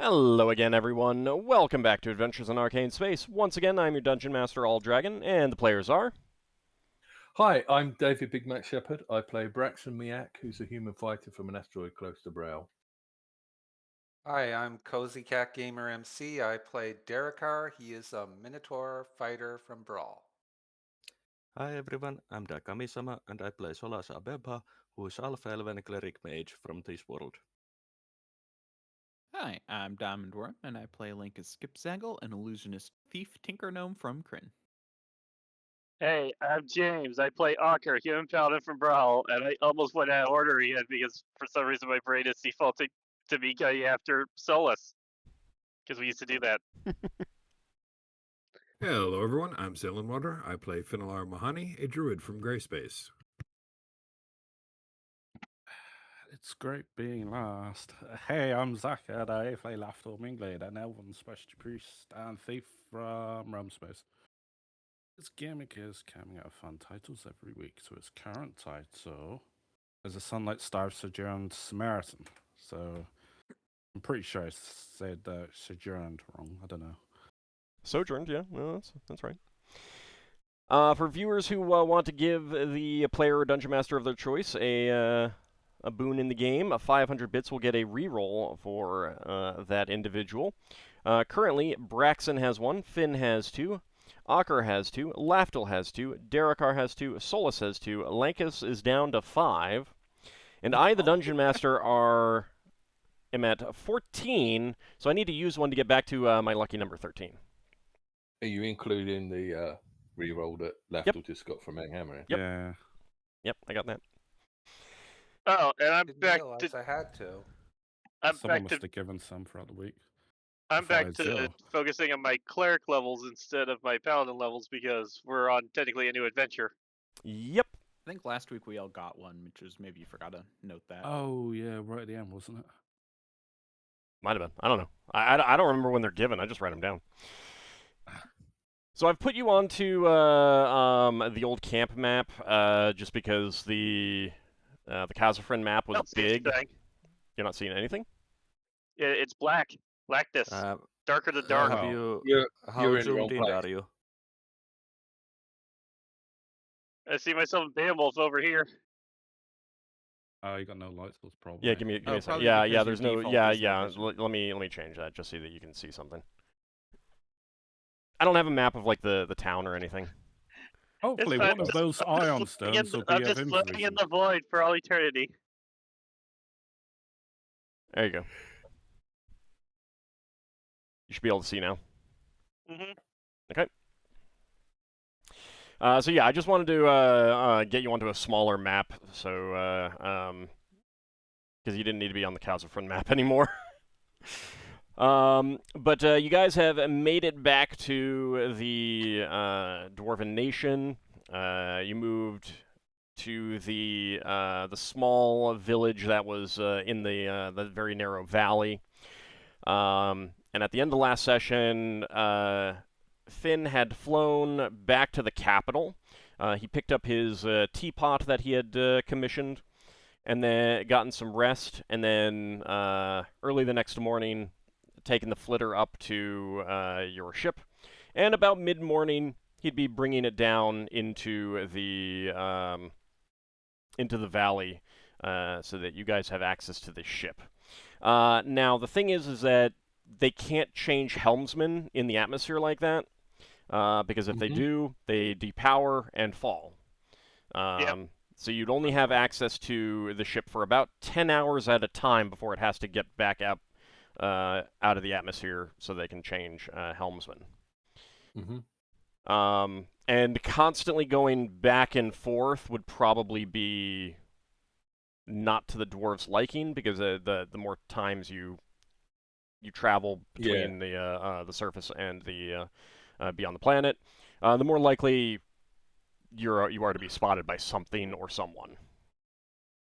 Hello again, everyone. Welcome back to Adventures in Arcane Space. Once again, I'm your Dungeon Master, All Dragon, and the players are... Hi, I'm David Big Mac Shepherd. I play Braxon Miacc, who's a human fighter from an asteroid close to Brow. Hi, I'm Cozy Cat Gamer MC. I play Darrakar. He is a Minotaur fighter from Brawl. Hi everyone, I'm Dakami-sama and I play Solas Ebha, who is Half-Elven Cleric Mage from this world. Hi, I'm Diamond Worm, and I play Lankas Skipzaggle, an Illusionist thief tinker gnome from Kryn. Hey, I'm James. I play Ockar, Human Paladin from Brawl, and I almost went out of order again because for some reason my brain is defaulting to me going after Solas. Because we used to do that. Hello everyone, I'm Water. I play Finnel'ar Mohani, a druid from Grayspace. It's great being last. Hey, I'm Zakhan. I play Lafdul Moonglade, an Elven Special Priest and Thief from Realm Space. This gimmick is coming out of fun titles every week, so its current title is a Sunlight Star Sojourned Samaritan. So I'm pretty sure I said sojourned wrong. I don't know. Sojourned, yeah, no, that's right. For viewers who want to give the player or Dungeon Master of their choice a boon in the game, 500 bits will get a reroll for that individual. Currently, Braxon has 1, Finn has 2, Ockar has 2, Lafdul has 2, Darrakar has 2, Solas has 2, Lankas is down to 5, and I, the Dungeon Master, am at 14, so I need to use one to get back to my lucky number 13. Are you including the reroll that Lafdul just got from Anghammarand? Yep. Yeah. Yep, I got that. Oh, and I'm Didn't back realize to. I had to. Someone must have given some throughout the week. I'm back Besides to zero. focusing on my cleric levels instead of my paladin levels because we're on technically a new adventure. Yep. I think last week we all got one, which is maybe you forgot to note that. Oh, yeah, right at the end, wasn't it? Might have been. I don't know. I don't remember when they're given. I just write them down. So I've put you onto the old camp map just because the Kazafrin map was big. You're not seeing anything? It's black. Blackness. Darker than dark. Have you, how you're in the wrong zoomed in place. are you? I see myself in Beowulf over here. Oh, you got no light source problem. Yeah, give me a second. probably Yeah, because yeah. your There's no. default Yeah, is no yeah. vision. Let me change that just so that you can see something. I don't have a map of like the town or anything. Hopefully, It's fine. one of those ion stones will be I'm of just floating in vision. the void for all eternity. There you go. You should be able to see now. Mm-hmm. Okay. So yeah, I just wanted to get you onto a smaller map, so because you didn't need to be on the Kazafrin map anymore. But you guys have made it back to the Dwarven Nation. You moved to the small village that was in the very narrow valley. And at the end of the last session, Finn had flown back to the capital. He picked up his teapot that he had commissioned, and then gotten some rest, and then early the next morning, taken the flitter up to your ship. And about mid-morning, he'd be bringing it down into the valley, so that you guys have access to the ship. Now, the thing is that they can't change helmsmen in the atmosphere like that, because if they do, they depower and fall. So you'd only have access to the ship for about 10 hours at a time before it has to get back up out of the atmosphere so they can change helmsmen. And constantly going back and forth would probably be not to the dwarves' liking, because the more times you travel between the surface and the beyond the planet, the more likely you are to be spotted by something or someone.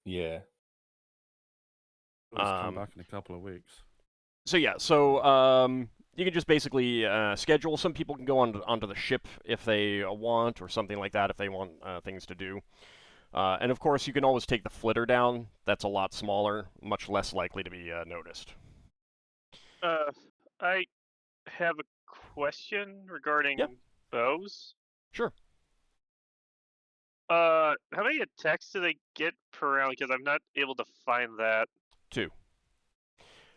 Yeah. Let's come back in a couple of weeks. So yeah, you can just basically schedule. Some people can go onto the ship if they want, or something like that if they want things to do. And of course, you can always take the flitter down. That's a lot smaller, much less likely to be noticed. I have a question regarding bows. Sure. How many attacks do they get per round? Because I'm not able to find that. 2.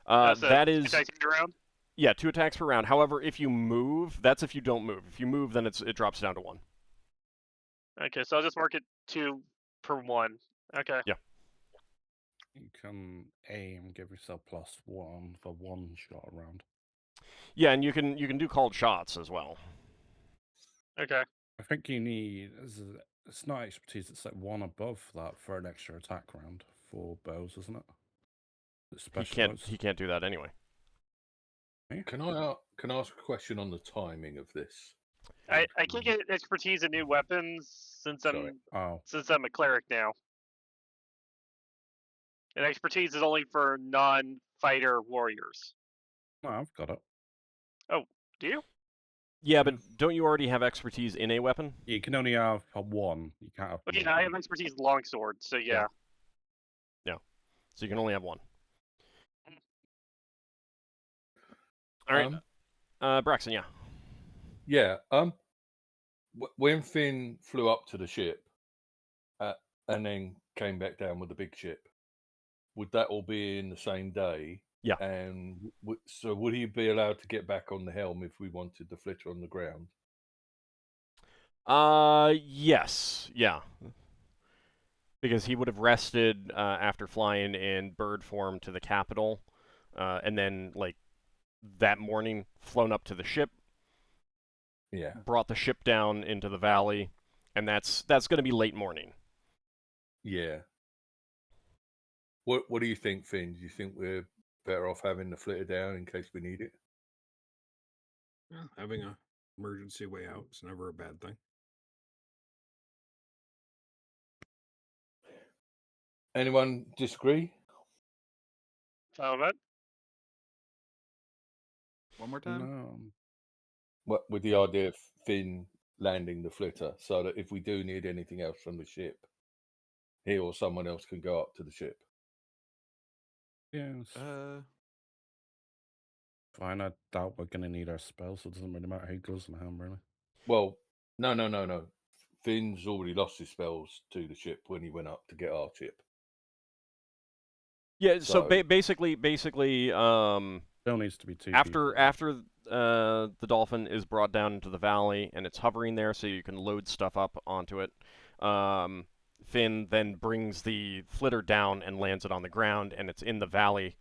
So That 2 is... attacks per round? Yeah, 2 attacks per round. However, if you move, that's if you don't move. If you move, then it drops down to 1. Okay, so I'll just mark it 2 per 1. Okay. Yeah. You can aim, give yourself +1 for 1 shot round. Yeah, and you can do called shots as well. Okay. I think you need... It's not expertise, it's like 1 above that for an extra attack round for bows, isn't it? It's specialized. He can't do that anyway. Can I ask a question on the timing of this? I can't get expertise in new weapons since Sorry. I'm a cleric now. And expertise is only for non-fighter warriors. No, I've got it. Oh, do you? Yeah, but don't you already have expertise in a weapon? You can only have 1. You can't have Yeah, I have expertise longsword, so yeah. Yeah. So you can only have 1. All right. Braxon, yeah. Yeah. When Finn flew up to the ship, and then came back down with the big ship, would that all be in the same day? Yeah. And so would he be allowed to get back on the helm if we wanted the flitter on the ground? Yes. Yeah. Because he would have rested after flying in bird form to the capital, and then, like, that morning flown up to the ship. Yeah. Brought the ship down into the valley, and that's going to be late morning. Yeah. What do you think, Finn? Do you think we're better off having the flitter down in case we need it? Yeah, having an emergency way out is never a bad thing. Anyone disagree? What? One more time? No. What with the idea of Finn landing the flitter, so that if we do need anything else from the ship, he or someone else can go up to the ship. Yes. Fine, I doubt we're going to need our spells, so it doesn't really matter who goes in the helm, really. Well, no. Finn's already lost his spells to the ship when he went up to get our ship. Yeah, so So- basically, Still needs to be 2 after people. the dolphin is brought down into the valley and it's hovering there, so you can load stuff up onto it. Finn then brings the flitter down and lands it on the ground, and it's in the valley.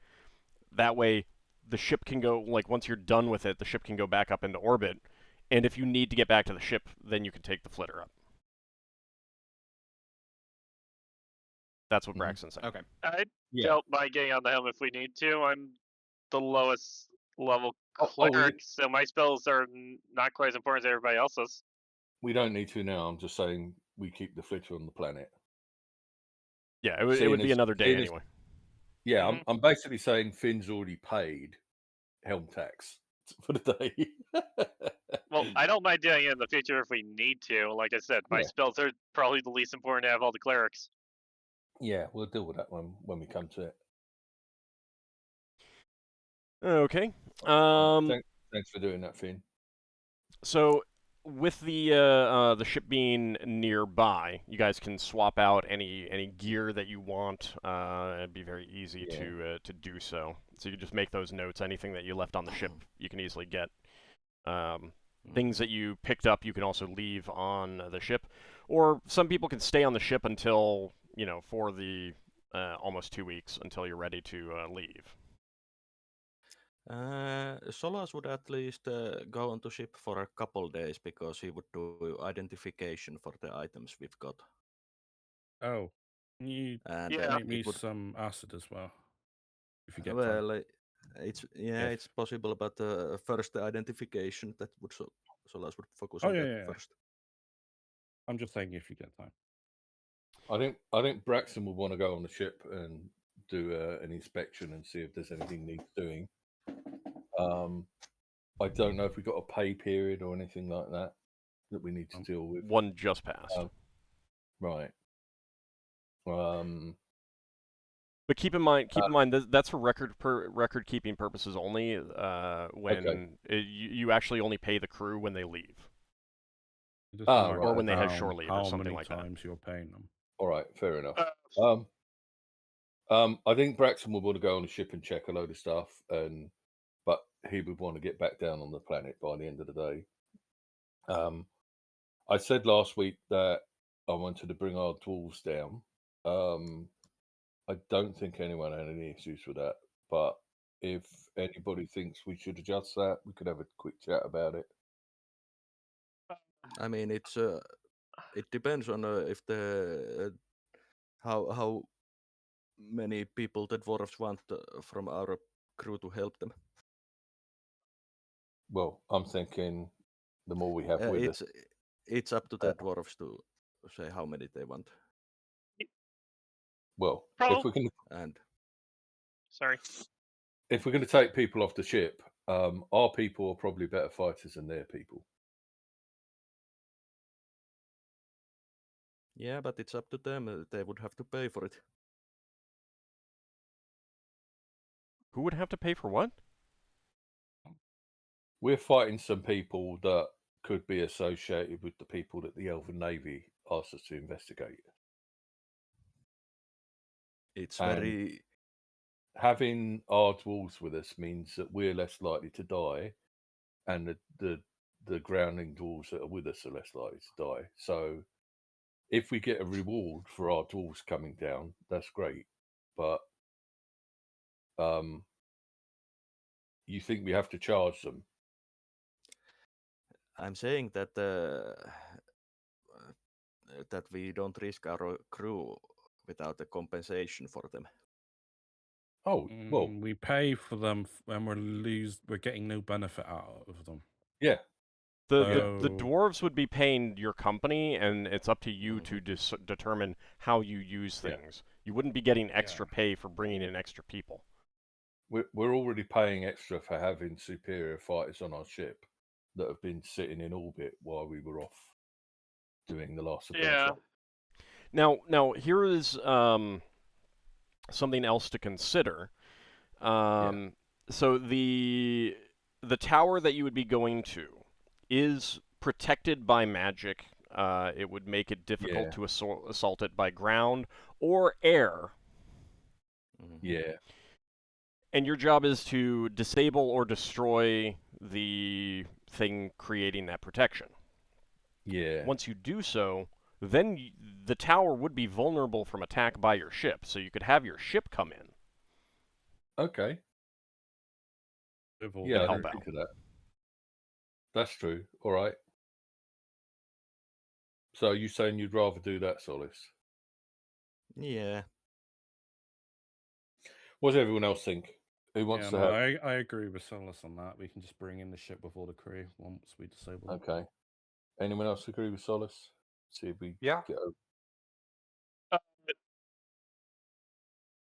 That way, the ship can go, like, once you're done with it, the ship can go back up into orbit. And if you need to get back to the ship, then you can take the flitter up. That's what Braxon said. Okay. I Yeah. don't mind getting on the helm if we need to. I'm the lowest level Oh, cleric, so my spells are not quite as important as everybody else's. We don't need to now. I'm just saying we keep the flitter on the planet. Yeah, it would Seeing be as- another day seeing as- anyway. Yeah, Mhm. I'm basically saying Finn's already paid helm tax for the day. Well, I don't mind doing it in the future if we need to. Like I said, my Yeah. spells are probably the least important to have all the clerics. Yeah, we'll deal with that when we come to it. Okay. Thanks for doing that, Finn. So with the ship being nearby, you guys can swap out any gear that you want. It'd be very easy to do so. So you just make those notes. Anything that you left on the ship, you can easily get. Things that you picked up, you can also leave on the ship, or some people can stay on the ship until for the almost 2 weeks until you're ready to leave. Solas would at least go on to ship for a couple days because he would do identification for the items we've got. Oh, can you And Yeah. make me it would, some acid as well? If you get time. well, it's Yes. it's possible, but first the identification that would Solas would focus Oh, on yeah, that yeah, yeah. first. I'm just saying if you get time. I think Braxon would want to go on the ship and do an inspection and see if there's anything needs doing. I don't know if we've got a pay period or anything like that we need to deal with. One just passed. Right. But keep in mind, that's for record keeping purposes only. When you actually only pay the crew when they leave, Just Ah, mark right. or when they have down shore leave, or how something many like that. times you're paying them. All right, fair enough. Uh, I think Braxon would want to go on a ship and check a load of stuff, but he would want to get back down on the planet by the end of the day. I said last week that I wanted to bring our dwarves down. I don't think anyone had any issues with that, but if anybody thinks we should adjust that, we could have a quick chat about it. I mean, it depends on if the how many people the dwarves want from our crew to help them. Well, I'm thinking the more we have with us, It's up to the dwarves to say how many they want. well, if we're going to take people off the ship, our people are probably better fighters than their people. Yeah, but it's up to them. They would have to pay for it. Who would have to pay for what? We're fighting some people that could be associated with the people that the Elven Navy asked us to investigate. It's very... Having our dwarves with us means that we're less likely to die, and the grounding dwarves that are with us are less likely to die. So if we get a reward for our dwarves coming down, that's great. But you think we have to charge them? I'm saying that that we don't risk our crew without a compensation for them. Oh, well, we pay for them when we're getting no benefit out of them. Yeah. The dwarves would be paying your company, and it's up to you to determine how you use things. You wouldn't be getting extra pay for bringing in extra people. We're already paying extra for having superior fighters on our ship that have been sitting in orbit while we were off doing the last adventure. Now here is something else to consider. So the tower that you would be going to is protected by magic. It would make it difficult to assault it by ground or air. Yeah. And your job is to disable or destroy the thing creating that protection. Yeah. Once you do so, then the tower would be vulnerable from attack by your ship, so you could have your ship come in. Okay. Yeah, I didn't think of that. That's true. All right. So you saying you'd rather do that, Solis? Yeah. What does everyone else think? Who wants to have? I agree with Solas on that. We can just bring in the ship before the crew once we disable them. Okay. Anyone else agree with Solis? See if we get over.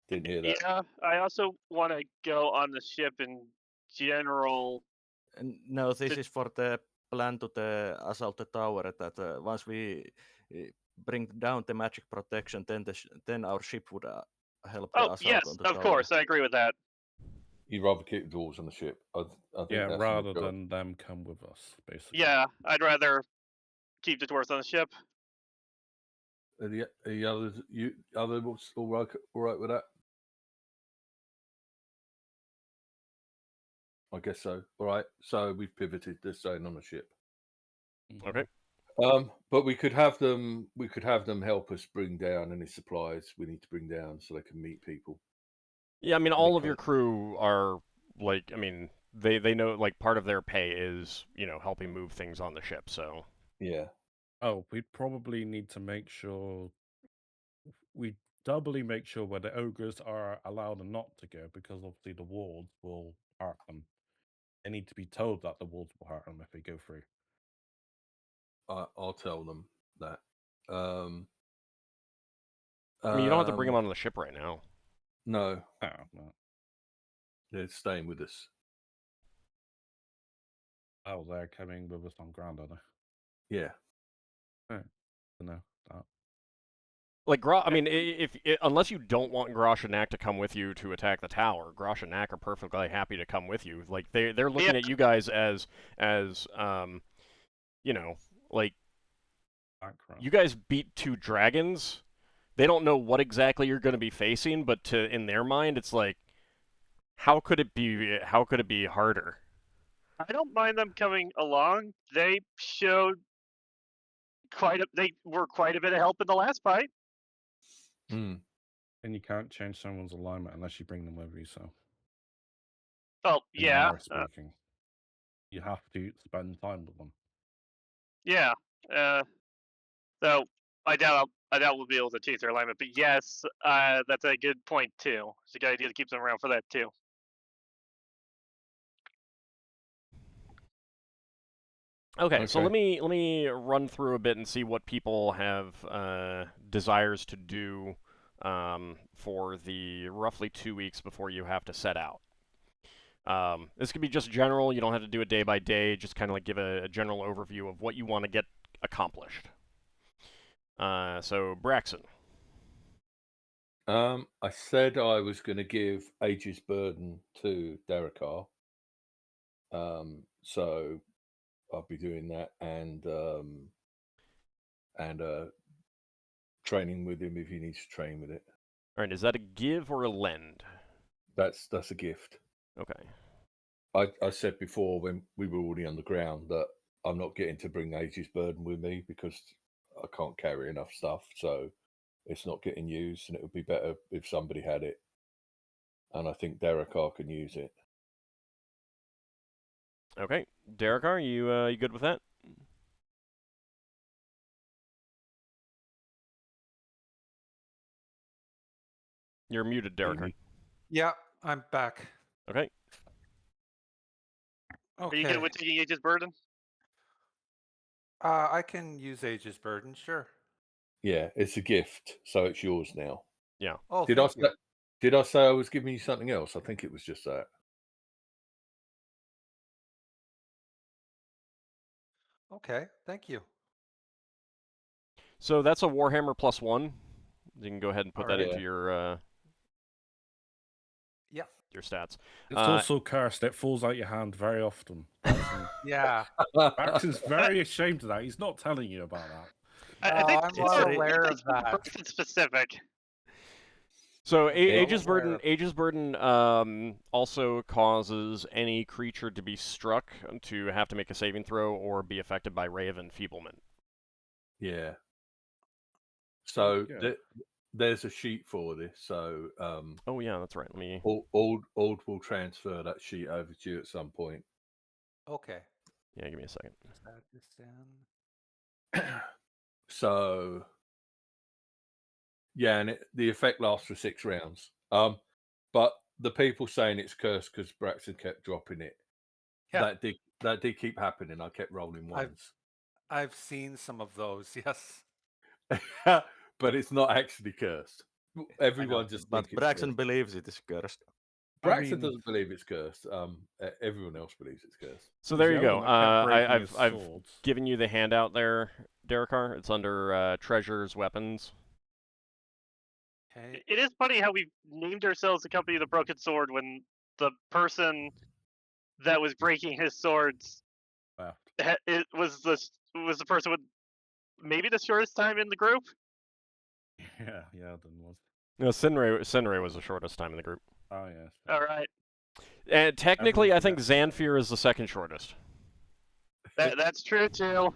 Didn't hear that. Yeah, I also want to go on the ship in general. No, this is for the plan to the assault the tower. That once we bring down the magic protection, then our ship would help the assault on the tower. Of course, I agree with that. You'd rather keep the dwarves on the ship. I think that's rather than them come with us, basically. Yeah, I'd rather keep the dwarves on the ship. Are the others all right with that? I guess so. All right. So we've pivoted to staying on the ship. Okay. But we could have them. We could have them help us bring down any supplies we need to bring down, so they can meet people. Yeah, I mean, all of your crew are like, I mean, they know like part of their pay is helping move things on the ship. So yeah. Oh, we'd probably need to make sure we doubly make sure where the ogres are allowed and not to go, because obviously the wards will hurt them. They need to be told that the wards will hurt them if they go through. I'll tell them that. I mean, you don't have to bring them onto the ship right now. No. No. They're staying with us. Oh, they're coming with us on ground, are they? Yeah. Right. No. Like, I mean, unless you don't want Grosh and Knack to come with you to attack the tower, Grosh and Knack are perfectly happy to come with you. Like, they're looking at you guys as you know, like, Background. you guys beat 2 dragons. They don't know what exactly you're going to be facing, but in their mind, it's like, how could it be harder? I don't mind them coming along. They showed they were quite a bit of help in the last fight. Mm. And you can't change someone's alignment unless you bring them with you. So, Oh in yeah, manner of speaking, you have to spend time with them. yeah. So I doubt we'll be able to change their alignment, but yes, that's a good point too. It's a good idea to keep them around for that too. Okay, so let me run through a bit and see what people have desires to do for the roughly 2 weeks before you have to set out. This could be just general. You don't have to do it day by day. Just kind of like give a general overview of what you want to get accomplished. So Braxon. I said I was going to give Aegis Burden to Darrakar. So I'll be doing that and training with him if he needs to train with it. All right, is that a give or a lend? That's a gift. Okay. I said before when we were already on the ground that I'm not getting to bring Aegis Burden with me because I can't carry enough stuff, so it's not getting used, and it would be better if somebody had it. And I think Darrakar can use it. Okay, Darrakar, you good with that? You're muted, Darrakar. Yeah, I'm back. Okay. Are you good with taking Aegis Burden? I can use Aegis Burden, sure. Yeah, it's a gift, so it's yours now. Yeah. Oh, Did I say I was giving you something else? I think it was just that. Okay, thank you. So that's a Warhammer +1. You can go ahead and put that into your your stats. It's also cursed. It falls out your hand very often. Yeah. Braxton's very ashamed of that. He's not telling you about that. I think I'm well aware of that. It's specific. So Yeah. Aegis Burden also causes any creature to be struck to have to make a saving throw or be affected by Ray of Enfeeblement. Yeah. So there's a sheet for this. So oh yeah, that's right. Let me. Old will transfer that sheet over to you at some point. Okay. Yeah, give me a second. Just add this down. So yeah, and the effect lasts for 6 rounds. But the people saying it's cursed because Braxton kept dropping it. Yeah. That did keep happening. I kept rolling ones. I've seen some of those, yes. But it's not actually cursed. Everyone just But thinks it's Braxton cursed. believes it is cursed. Braxton doesn't believe it's cursed. Everyone else believes it's cursed. So there you go. I've given you the handout there, Darrakar. It's under treasures, weapons. Okay. It is funny how we named ourselves the Company of the Broken Sword when the person that was breaking his swords it was the person with maybe the shortest time in the group. Yeah, that was. No, Sinray was the shortest time in the group. Oh yes. All right. And technically, I think Xanfir is the second shortest. That's true too.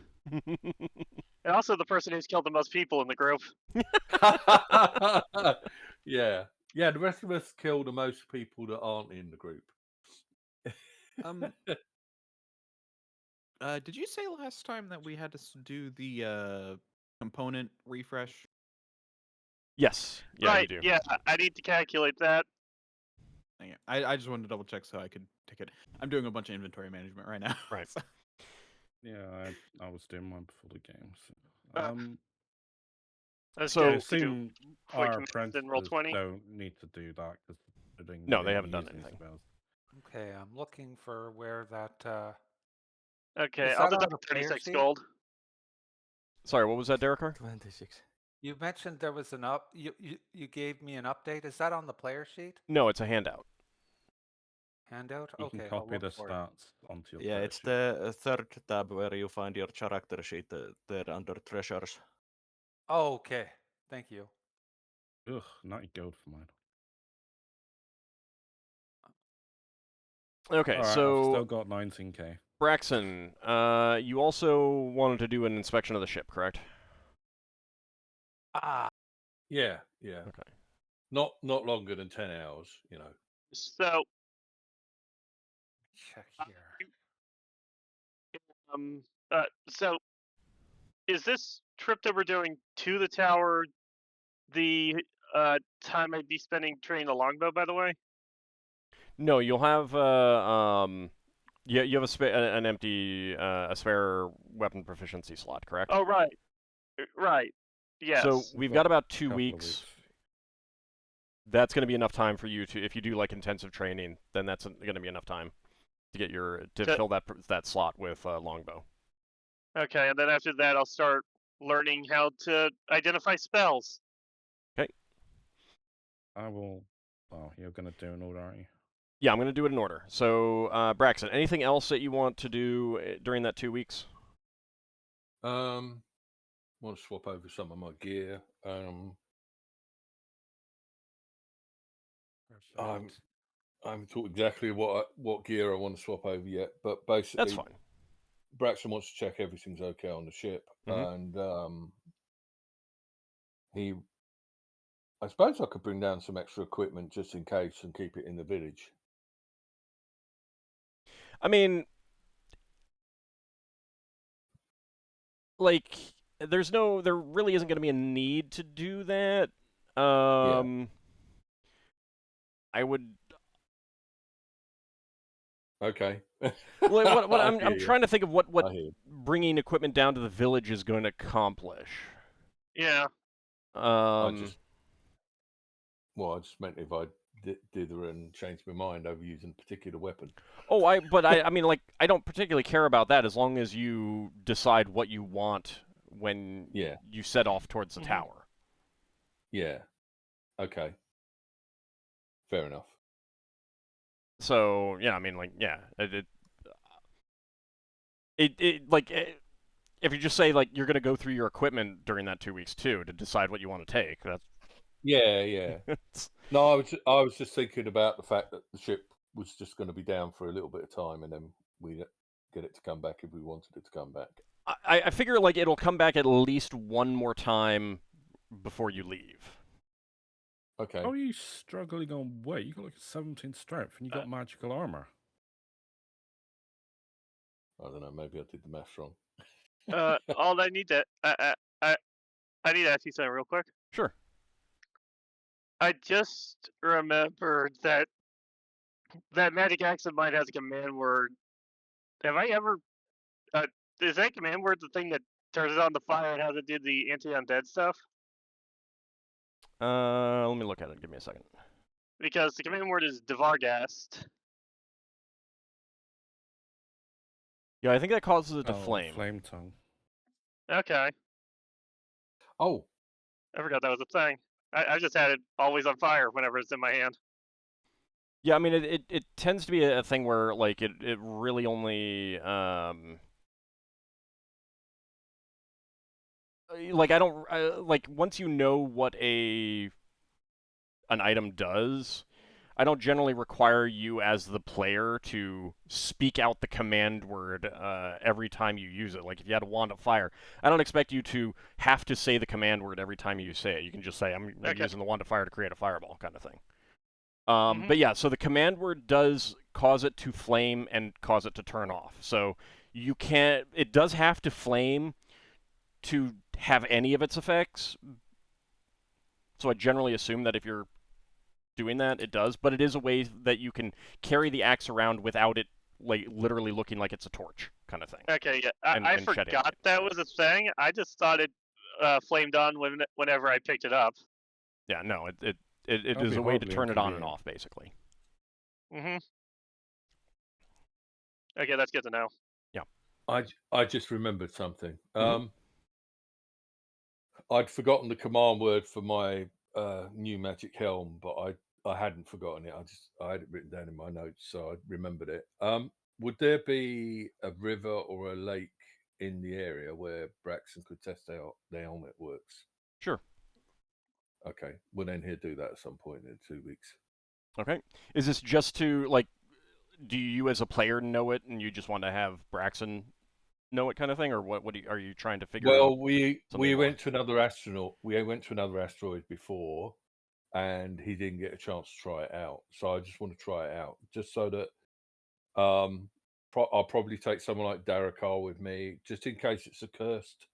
And also the person who's killed the most people in the group. Yeah. The rest of us kill the most people that aren't in the group. Did you say last time that we had to do the component refresh? Yes. Yeah, right. you do. Yeah, I need to calculate that. I just wanted to double check so I could take it. I'm doing a bunch of inventory management right now. Right. Yeah, I was doing one before the game. So it seems our and apprentices roll 20. don't need to do that because no, they haven't done anything. Okay, I'm looking for where that. Okay, I'll deduct 36 gold. Sorry, what was that, Darrakar? 26. You mentioned there was an up. You gave me an update. Is that on the player sheet? No, it's a handout. Handout? You can Okay, I'll copy look the for it. stats onto your Yeah, player it's sheet. the third tab where you find your character sheet there under treasures. Oh, okay. Thank you. Ugh, 90 gold for mine. Okay, Alright, I've so still got 19k. Braxon, you also wanted to do an inspection of the ship, correct? Ah, Yeah, yeah. Okay. Not longer than 10 hours, you know. So, check here. so is this trip that we're doing to the tower the time I'd be spending training the longbow? By the way. No, you'll have yeah, you have an empty a spare weapon proficiency slot, correct? Oh right, right. Yes. So we've got about 2 Couple of weeks. That's going to be enough time for you to, if you do like intensive training, then that's going to be enough time to get to fill that slot with longbow. Okay, and then after that, I'll start learning how to identify spells. Okay. I will. Oh, you're gonna do an order, aren't you? Yeah, I'm going to do it in order. So, Braxton, anything else that you want to do during that 2 weeks? Want to swap over some of my gear. I haven't thought exactly what gear I want to swap over yet, but basically, That's fine. Braxton wants to check everything's okay on the ship, and I suppose I could bring down some extra equipment just in case and keep it in the village. I mean, like, there really isn't going to be a need to do that. I would. Okay. What I'm hear you. trying to think of what I hear you. bringing equipment down to the village is going to accomplish. Yeah. I just meant if I dither and change my mind over using a particular weapon. Oh, I mean, like, I don't particularly care about that as long as you decide what you want when you set off towards the tower. Yeah. Okay. Fair enough. So, yeah, I mean, like, yeah, if you just say, like, you're going to go through your equipment during that 2 weeks, too, to decide what you want to take, that's... Yeah. No, I was just thinking about the fact that the ship was just going to be down for a little bit of time, and then we get it to come back if we wanted it to come back. I figure, like, it'll come back at least one more time before you leave. Okay. How are you struggling on weight? You got like 17 strength, and you got magical armor. I don't know. Maybe I did the math wrong. All I need to I need to ask you something real quick. Sure. I just remembered that magic axe of mine has a command word. Have I ever? Is that command word the thing that turns it on the fire and has it do the anti-undead stuff? Let me look at it. Give me a second. Because the command word is Devargast. Yeah, I think that causes it to flame. Flame tongue. Okay. Oh. I forgot that was a thing. I just had it always on fire whenever it's in my hand. Yeah, I mean, it tends to be a thing where, like, it really only, like, I don't, like, once you know what an item does, I don't generally require you as the player to speak out the command word every time you use it. Like, if you had a wand of fire, I don't expect you to have to say the command word every time you say it. You can just say, I'm using the wand of fire to create a fireball, kind of thing. But yeah, so the command word does cause it to flame and cause it to turn off. So you can't, it does have to flame to have any of its effects. So I generally assume that if you're doing that, it does, but it is a way that you can carry the axe around without it, like, literally looking like it's a torch, kind of thing. Okay, yeah. I forgot that was a thing. I just thought it flamed on whenever I picked it up. Yeah, no, it is a way to turn it on and off, basically. Mm-hmm. Okay, that's good to know. Yeah. I just remembered something. I'd forgotten the command word for my new magic helm, but I hadn't forgotten it. I had it written down in my notes, so I remembered it. Would there be a river or a lake in the area where Braxon could test out the helmet works? Sure. Okay, well then he'll do that at some point in 2 weeks. Okay. Is this just to, like, do you as a player know it and you just want to have Braxon know it kind of thing? Or what are you trying to figure out? Well, we something more? went to another astronaut. We went to another asteroid before, and he didn't get a chance to try it out. So I just want to try it out, just so that I'll probably take someone like Darrakar with me, just in case it's a cursed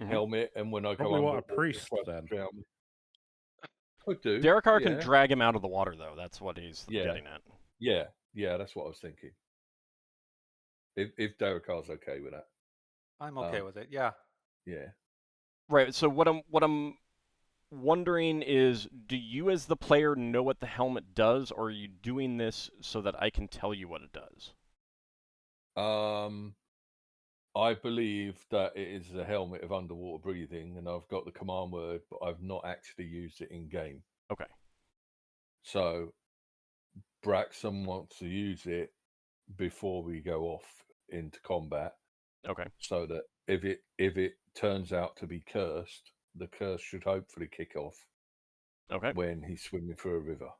Mhm. helmet, and when I go Probably want a underwater, priest try to then. drown me. Could do. Darrakar yeah. can drag him out of the water, though. That's what he's Yeah. getting at. Yeah, that's what I was thinking. If Darrakar's okay with that. I'm okay with it. Yeah. Yeah. Right. So what I'm wondering is, do you as the player know what the helmet does, or are you doing this so that I can tell you what it does? I believe that it is a helmet of underwater breathing, and I've got the command word, but I've not actually used it in game. Okay. So Braxon wants to use it before we go off into combat, Okay. so that if it turns out to be cursed, the curse should hopefully kick off Okay. when he's swimming through a river.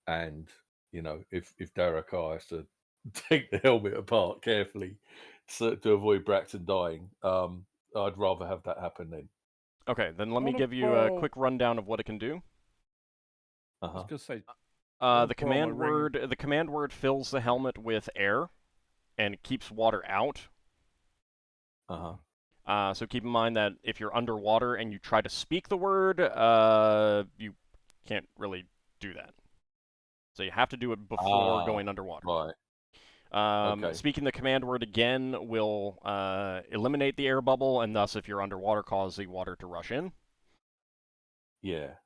And if Darrakar has to take the helmet apart carefully to avoid Braxton dying, I'd rather have that happen then. Okay. Then let me Wanna give you a borrow- quick rundown of what it can do. I was gonna say, The borrow my command ring. word fills the helmet with air, and keeps water out. So keep in mind that if you're underwater and you try to speak the word, you can't really do that. So you have to do it before going underwater. Right. Okay. Speaking the command word again will eliminate the air bubble, and thus, if you're underwater, cause the water to rush in. Yeah.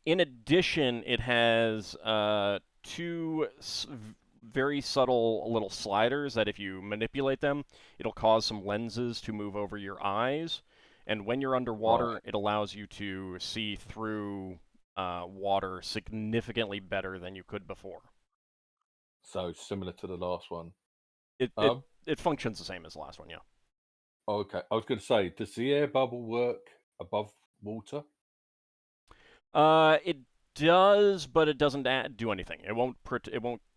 In addition, it has two very subtle little sliders that if you manipulate them, it'll cause some lenses to move over your eyes. And when you're underwater, Right. it allows you to see through water significantly better than you could before. So similar to the last one. It functions the same as the last one, yeah. Okay. I was going to say, does the air bubble work above water? It does, but it doesn't do anything. It won't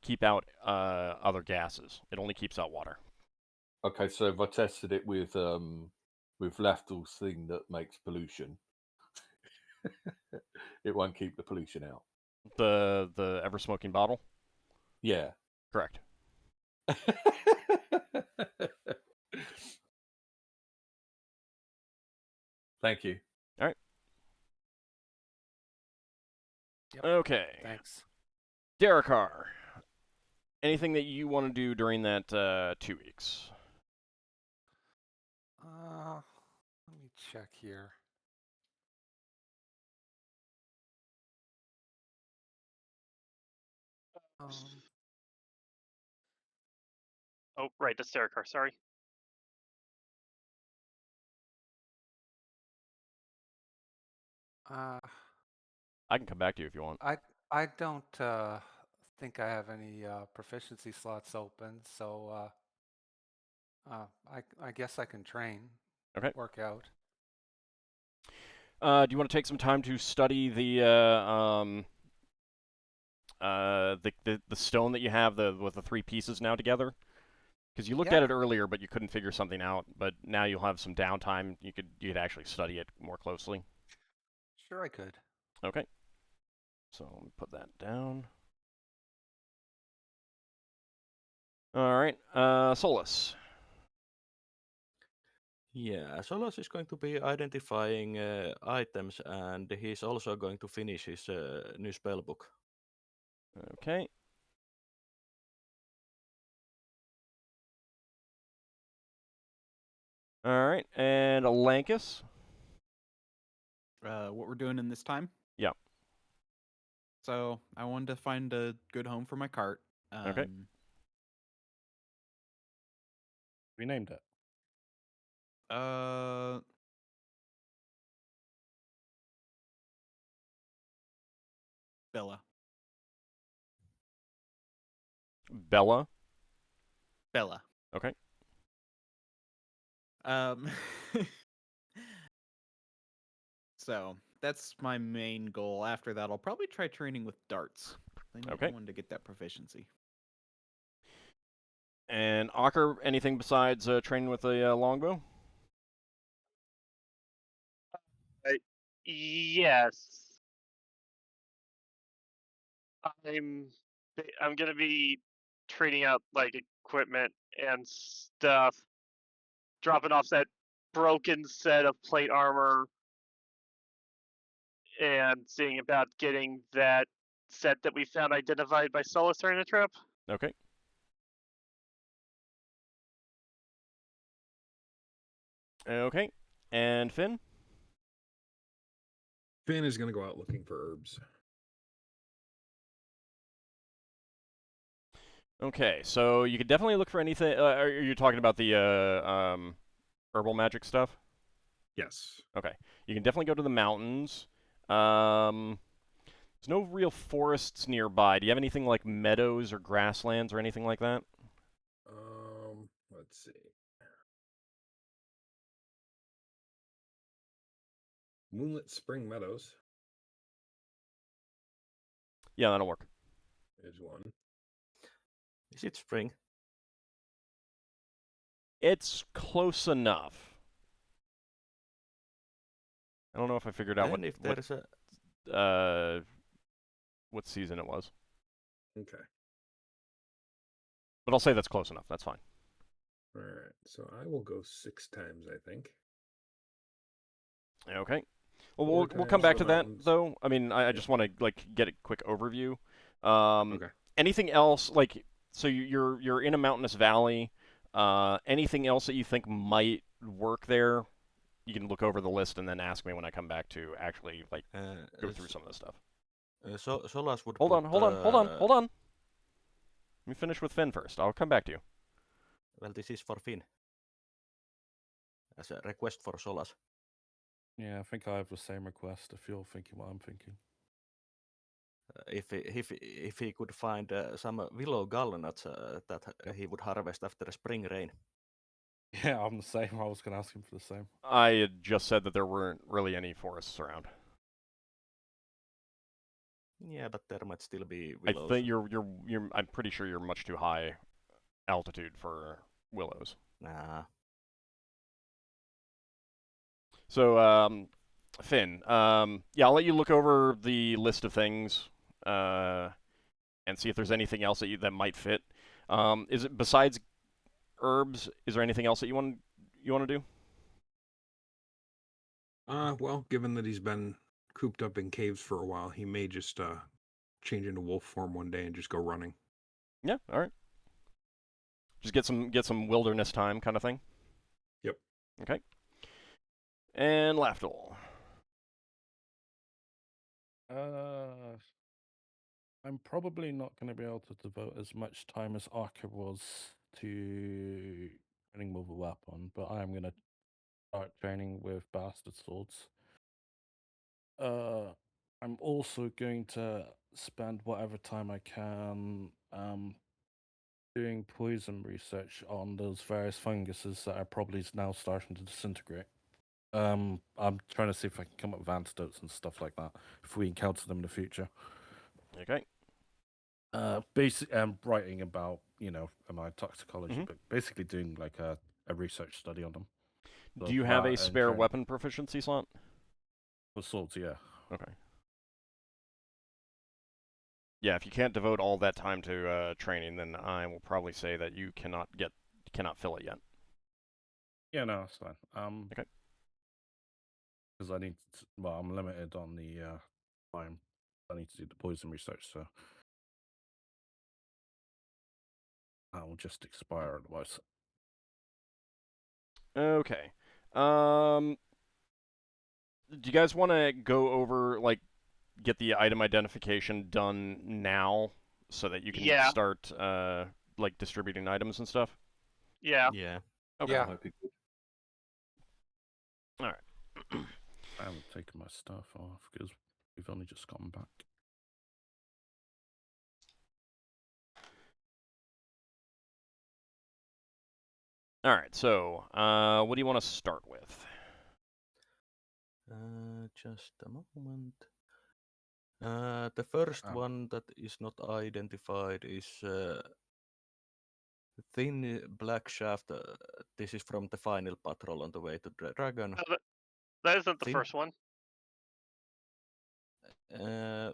keep out other gases. It only keeps out water. Okay, so if I tested it with Lafdul's thing that makes pollution, it won't keep the pollution out. The ever smoking bottle? Yeah. Correct. Thank you. All right. Yep. Okay. Thanks. Darrakar, anything that you want to do during that 2 weeks? Let me check here. Oh, right, that's Darrakar. Sorry. I can come back to you if you want. I don't think I have any proficiency slots open, so I guess I can train. Okay. Work out. Do you want to take some time to study the stone that you have with the 3 pieces now together? Because you looked at it earlier, but you couldn't figure something out. But now you'll have some downtime. You could actually study it more closely. Sure, I could. Okay. So let me put that down. All right. Solas. Yeah, Solas is going to be identifying items, and he's also going to finish his new spell book. Okay. All right, and Lankas. What we're doing in this time? Yeah. So I wanted to find a good home for my cart. Okay. We named it. Bella. Bella. Bella. Okay. So that's my main goal. After that, I'll probably try training with darts. I need Okay. one to get that proficiency. And Ockar, anything besides training with a longbow? Yes. I'm gonna be trading out like equipment and stuff, dropping off that broken set of plate armor, and seeing about getting that set that we found identified by Solas during the trip. Okay. Okay. And Finn? Finn is going to go out looking for herbs. Okay, so you could definitely look for anything. Are you talking about the herbal magic stuff? Yes. Okay, you can definitely go to the mountains. There's no real forests nearby. Do you have anything like meadows or grasslands or anything like that? Let's see. Moonlit Spring Meadows Yeah, that'll work. is one. Is it spring? It's close enough. I don't know if I figured out Then if there's what season it was, Okay. but I'll say that's close enough. That's fine. All right. So I will go 6 times, I think. Okay. Well, Four we'll come times back the to that mountains. though. I mean, I just want to like get a quick overview. Okay. Anything else like so you're in a mountainous valley. Anything else that you think might work there? You can look over the list and then ask me when I come back to actually like go through some of this stuff. Solas would Hold put, on. Let me finish with Finn first. I'll come back to you. Well, this is for Finn. As a request for Solas. Yeah, I think I have the same request if you're thinking what I'm thinking. If he could find some willow gallnuts that he would harvest after a spring rain. Yeah, I'm the same. I was going to ask him for the same. I had just said that there weren't really any forests around. Yeah, but there might still be I willows. think I'm pretty sure you're much too high altitude for willows. Nah. So, Finn, yeah, I'll let you look over the list of things and see if there's anything else that might fit. Is it besides herbs? Is there anything else that you want to do? Well, given that he's been cooped up in caves for a while, he may just change into wolf form one day and just go running. Yeah, all right. Just get some wilderness time kind of thing. Yep. Okay. And Lafdul. I'm probably not going to be able to devote as much time as Ockar was to training with a weapon, but I'm going to start training with bastard swords. I'm also going to spend whatever time I can doing poison research on those various funguses that are probably now starting to disintegrate. I'm trying to see if I can come up with antidotes and stuff like that if we encounter them in the future. Okay. Basically, I'm writing about my toxicology, Mhm. but basically doing like a research study on them. So Do you have that a and spare training. weapon proficiency slot? For swords? Yeah. Okay. Yeah, if you can't devote all that time to training, then I will probably say that you cannot fill it yet. Yeah, no, that's fine. Okay. Because I need I'm limited on the time. I need to do the poison research, so that will just expire otherwise. Okay. Do you guys want to go over get the item identification done now so that you can start distributing items and stuff? Yeah. Yeah. Okay. Yeah. I hope you could. All right. I haven't taken my stuff off because we've only just gotten back. All right. So, what do you want to start with? Just a moment. The first one that is not identified is thin black shaft. This is from the final patrol on the way to Dragon. No, that isn't the Thin- first one.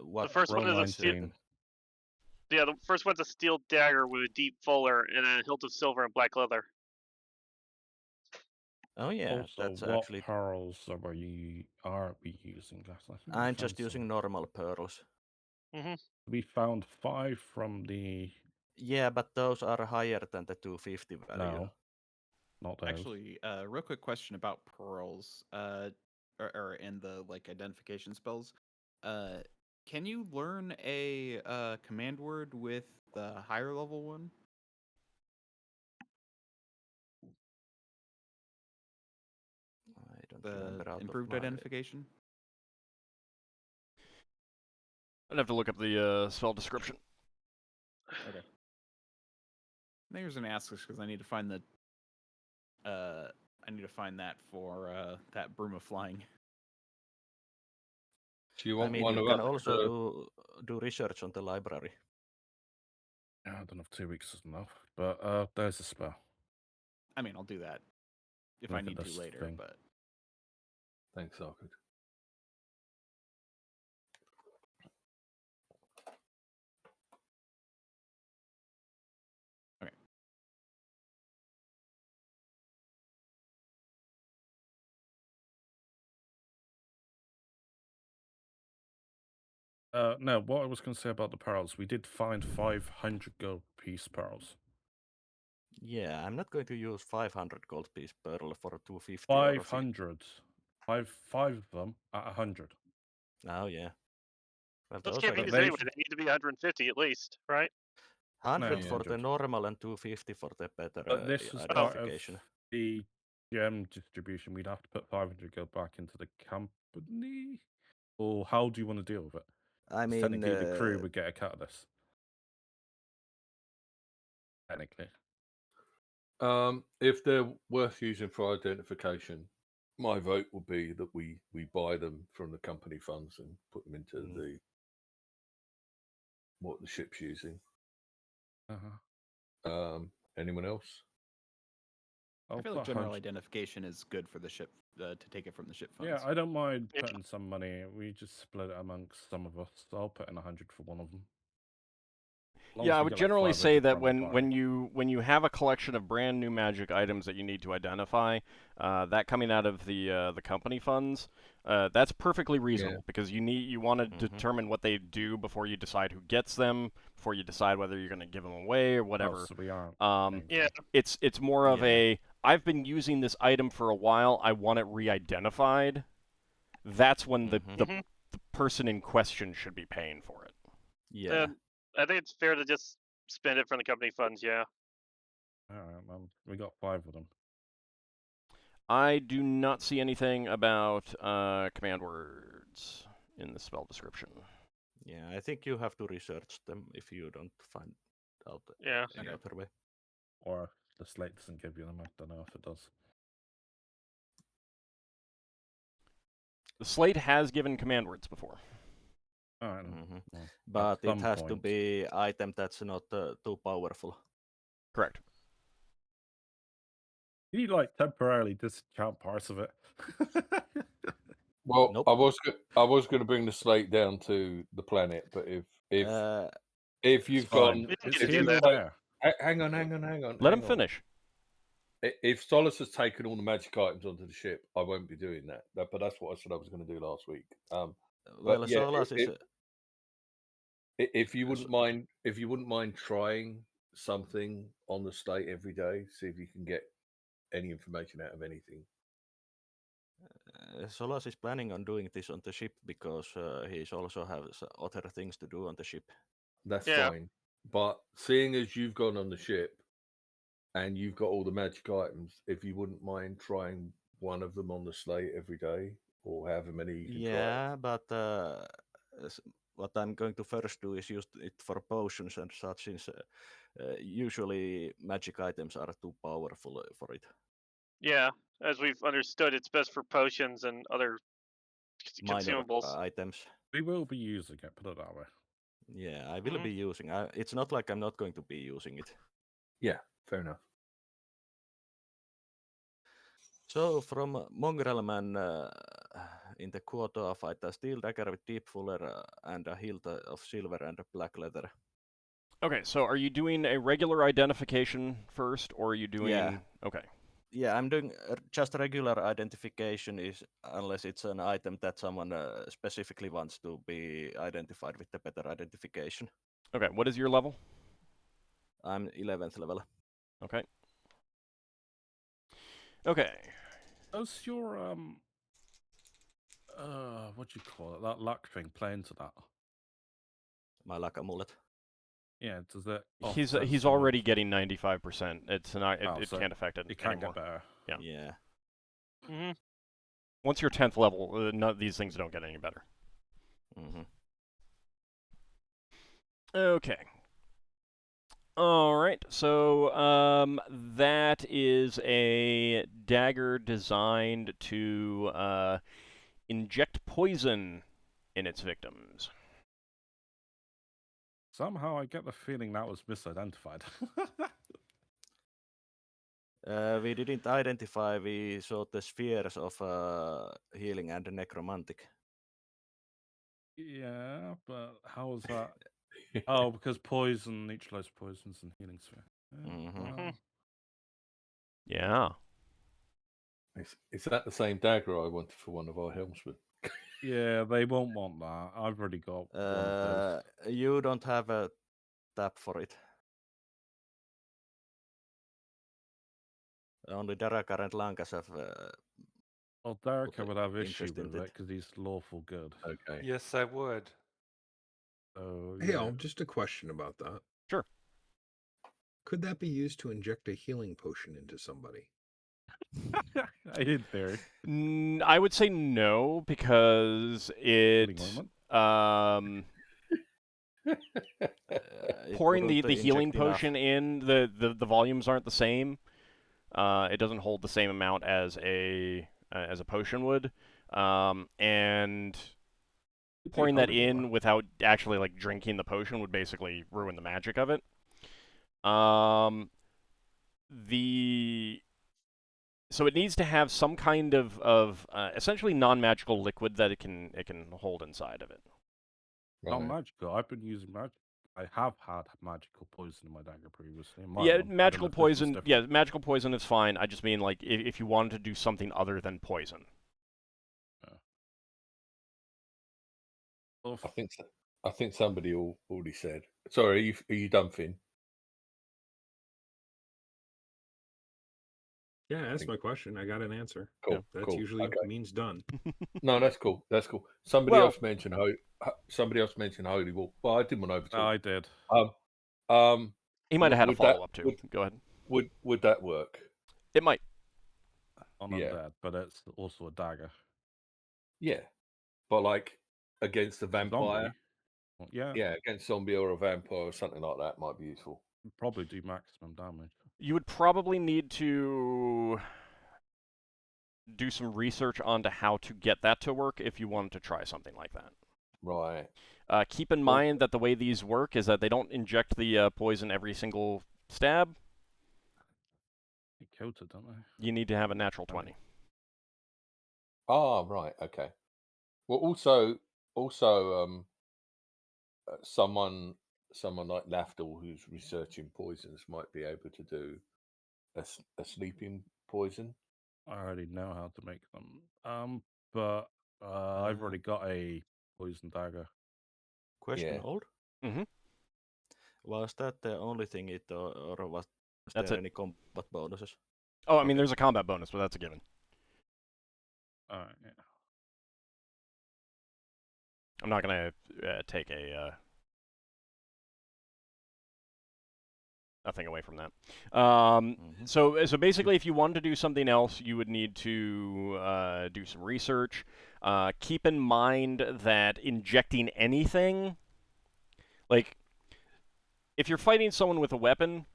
What? The first Roll one is a steel. 19. Yeah, the first one's a steel dagger with a deep fuller and a hilt of silver and black leather. Oh yeah, Also, that's what actually. pearls are we using, guys? I think we I'm found just using some. normal pearls. We found 5 from the. Yeah, but those are higher than the 250 value. No, not those. Actually, real quick question about pearls, or in the like identification spells. Can you learn a command word with the higher level one? I don't The remember out improved of my... identification? I'd have to look up the spell description. Okay. I think there's an asterisk because I need to find the. I need to find that for that broom of flying. Do you I want mean, one you of can us also to- do research on the library. I don't know if 2 weeks is enough, but there's a spell. I mean, I'll do that if Look I at need to this later, thing. but Thanks, Arkad. okay. No, what I was going to say about the pearls, we did find 500 gold piece pearls. Yeah, I'm not going to use 500 gold piece pearl for 250 or 500. Five of them at 100. Oh yeah. Well, Those those can't are be But used good. anyway. They need to be 150 at least, right? 100 No. for the 100. normal and 250 for the better But this was part of identification. the gem distribution. We'd have to put 500 gold back into the company. Or how do you want to deal with it? I 'Cause mean, technically, the crew would get a cut of this. Technically. If they're worth using for identification, my vote would be that we buy them from the company funds and put them into the what the ship's using. Anyone else? I feel like general identification is good for the ship to take it from the ship funds. Yeah, I don't mind Yeah. putting some money. We just split it amongst some of us. I'll put in 100 for one of them. Yeah, I would generally say that when you have a collection of brand new magic items that you need to identify, that coming out of the company funds, that's perfectly reasonable because you want to determine what they do before you decide who gets them, before you decide whether you're going to give them away or whatever. So we aren't. Yeah. It's more of a I've been using this item for a while. I want it re-identified. That's when the person in question should be paying for it. Yeah. I think it's fair to just spend it from the company funds, yeah. Alright, we got 5 of them. I do not see anything about command words in the spell description. Yeah, I think you have to research them if you don't find out any other way. Or the slate doesn't give you them. I don't know if it does. The slate has given command words before. Alright. Well, but it has to be item that's not too powerful. Correct. You like temporarily discount parts of it. Well, Nope. I was going to bring the slate down to the planet, but if you've gone, hang on. Let him finish. If Solas has taken all the magic items onto the ship, I won't be doing that. But that's what I said I was going to do last week. Well, yeah, Solas is. If you wouldn't mind trying something on the slate every day, see if you can get any information out of anything. Solas is planning on doing this on the ship because he also has other things to do on the ship. That's fine. But seeing as you've gone on the ship and you've got all the magic items, if you wouldn't mind trying one of them on the slate every day or however many you can try. Yeah, but what I'm going to first do is use it for potions and such, since usually magic items are too powerful for it. Yeah, as we've understood, it's best for potions and other Minor consumables. items. We will be using it, put it that way. Yeah, I will be using. It's not like I'm not going to be using it. Yeah, fair enough. So from Mongrel Man in the Quota, I fight a steel dagger with deep fuller and a hilt of silver and a black leather. Okay, so are you doing a regular identification first, or are you doing... Yeah. Okay. Yeah, I'm doing just regular identification, is unless it's an item that someone specifically wants to be identified with the better identification. Okay, what is your level? I'm 11th level. Okay. Okay. Does your what do you call it? That luck thing play into that? My luck amulet. Yeah, does it? He's offset he's some of- already getting 95%. It's not. Oh, It so can't affect it It can't anymore. get better. Yeah. Yeah. Mm-hmm. Once you're 10th level, none of these things don't get any better. Mm-hmm. Okay. All right. So that is a dagger designed to inject poison in its victims. Somehow I get the feeling that was misidentified. We didn't identify, we saw the spheres of healing and necromantic. Yeah, but how is that? Oh, because poison neutralize poisons and healing sphere. Mhm. Yeah. Is that the same dagger I wanted for one of our helmsmen? Yeah, they won't want that. I've already got one of those. You don't have a tap for it. Only Darrakar and Lankas have. Well, Darrakar would have issue interest in with it it. because he's lawful good. Okay. Yes, I would. So Hey, yeah. Al, just a question about that. Sure. Could that be used to inject a healing potion into somebody? In theory. I would say no, because Healing it ointment? It pouring the wouldn't healing inject enough. potion in, the volumes aren't the same. It doesn't hold the same amount as a potion would, and pouring that in without actually like drinking the potion would basically ruin the magic of it. So it needs to have some kind of essentially non-magical liquid that it can hold inside of it. Not Right. magical. I've been using magic. I have had magical poison in my dagger previously. Yeah, magical poison. Yeah, magical poison is fine. I just mean like if you wanted to do something other than poison. Yeah. I think somebody already said. Sorry, are you done, Finn? Yeah, that's my question. I got an answer. Cool. Yeah. That's cool. usually Okay. means done. No, that's cool. That's cool. Somebody Well- else mentioned Holy War. Well, I didn't want to overtalk. I did. He might have had a would that- follow-up too. Go ahead. Would that work? It might. On Yeah. undead, but it's also a dagger. Yeah, but like against a vampire. Zombie? Well, yeah. Yeah, against zombie or a vampire or something like that might be useful. Probably do maximum damage. You would probably need to do some research onto how to get that to work if you wanted to try something like that. Right. Keep in mind that the way these work is that they don't inject the poison every single stab. They killed it, don't they? You need to have a natural 20. Ah, right. Okay. Well, also, someone like Lafdul who's researching poisons might be able to do a sleeping poison. I already know how to make them. But I've already got a poison dagger. Question Yeah. old? Mm-hmm. Was that the only thing or was That's there it. any combat bonuses? Oh, I mean, Okay. there's a combat bonus, but that's a given. Alright, yeah. I'm not going to take a nothing away from that. Mhm. So basically, if you wanted to do something else, you would need to do some research. Keep in mind that injecting anything, like if you're fighting someone with a weapon,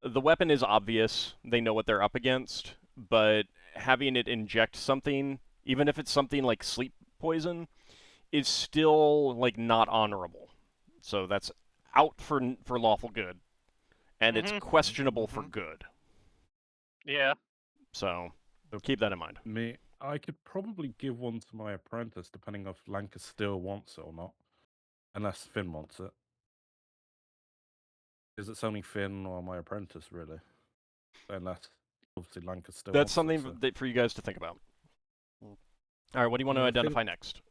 the weapon is obvious. They know what they're up against, but having it inject something, even if it's something like sleep poison, is still like not honorable. So that's out for lawful good, and it's questionable for good. Yeah. So keep that in mind. I could probably give one to my apprentice, depending if Lankas still wants it or not, unless Finn wants it. Because it's only Finn or my apprentice, really. Unless obviously Lankas still That's wants something it. So. for you guys to think about. All right, what do you want to Finn- identify next? Finn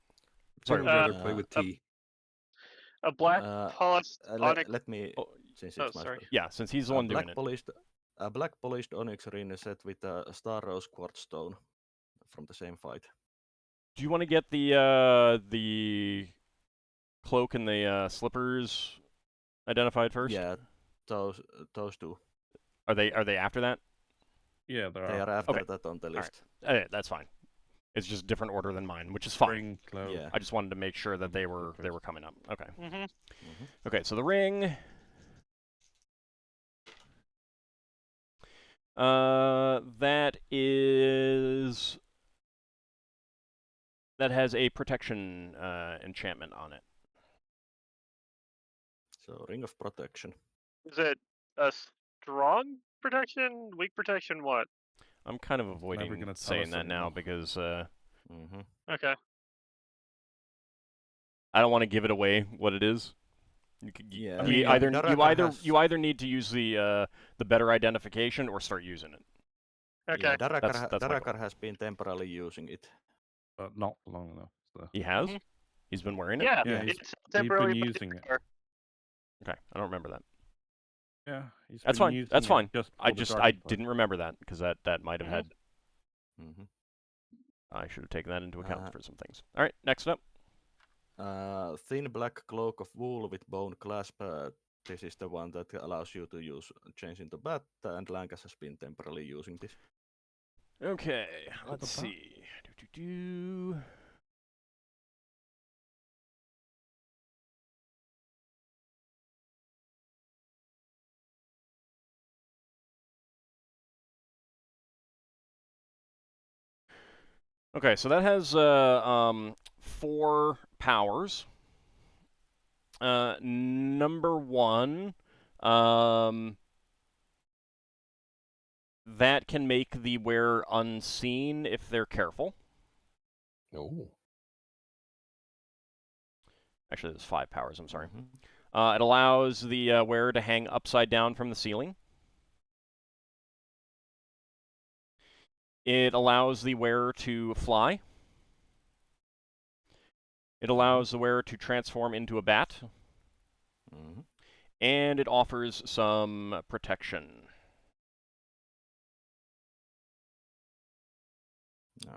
Sorry, would rather play with T. A black polished onyx. Let me, since it's my sorry. turn. Yeah, since he's the one doing it. A black polished onyx ring set with a star rose quartz stone from the same fight. Do you want to get the cloak and the slippers identified first? Yeah, those two. Are they after that? Yeah, they are after that on the list. Right. That's fine. It's just different order than mine, which is fine. Yeah. I just wanted to make sure that they were coming up. Okay. Mm-hmm. Okay, so the ring. That has a protection enchantment on it. So ring of protection. Is it a strong protection, weak protection, what? I'm kind of avoiding saying that now because Okay. I don't want to give it away what it is. Yeah. You either need to use the better identification or start using it. Okay. Yeah, That's Darrakar has been temporarily using it. But not long enough. So. He has? He's been wearing it? Yeah, he's temporarily been using it. Okay, I don't remember that. Yeah, he's That's been fine. using That's fine. Just I didn't remember that because that might have had. I should have taken that into account for some things. All right, next up. Thin black cloak of wool with bone clasp. This is the one that allows you to use change into bat, and Lankas has been temporarily using this. Okay, let's see. Okay, so that has 4 powers. Number 1, that can make the wearer unseen if they're careful. Oh. Actually, there's 5 powers, I'm sorry. It allows the wearer to hang upside down from the ceiling. It allows the wearer to fly. It allows the wearer to transform into a bat. And it offers some protection.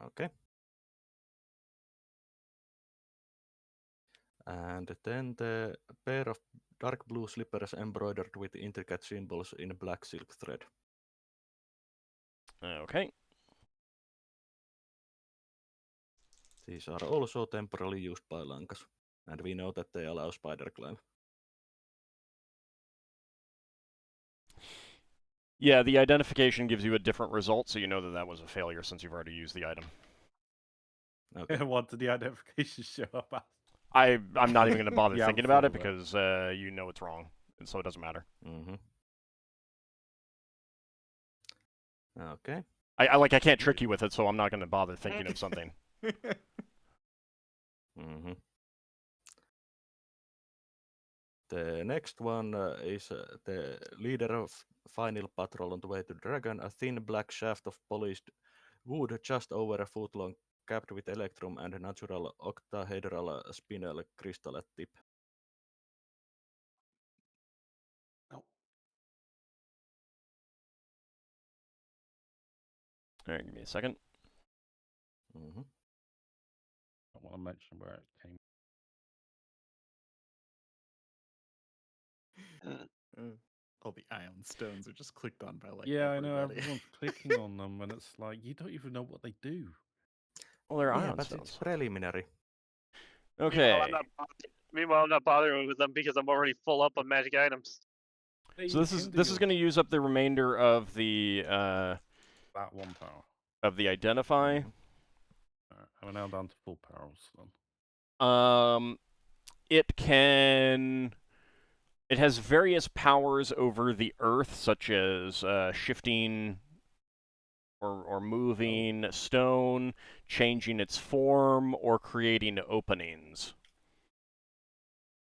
Okay. And then the pair of dark blue slippers embroidered with intricate symbols in black silk thread. Okay. These are also temporarily used by Lankas, and we know that they allow spider climb. Yeah, the identification gives you a different result, so you know that was a failure since you've already used the item. Okay. What did the identification show up as? I'm not even going to bother Yeah, thinking about it because you know it's wrong, and so it doesn't matter. Okay. I can't trick you with it, so I'm not going to bother thinking of something. The next one is the leader of final patrol on the way to Dragon, a thin black shaft of polished wood just over a foot long, capped with electrum and a natural octahedral spinel crystal at tip. Nope. All right, give me a second. I want to mention where it came. All the ion stones are just clicked on by like Yeah, I know everybody. everyone's clicking on them, and it's like you don't even know what they do. Well, they're Yeah, ion but stones. it's preliminary. Okay. Meanwhile, I'm not bothering with them because I'm already full up on magic items. So this is going to use up the remainder of the that 1 power. of the identify. I'm now down to full powers then. It has various powers over the earth, such as shifting or moving stone, changing its form, or creating openings.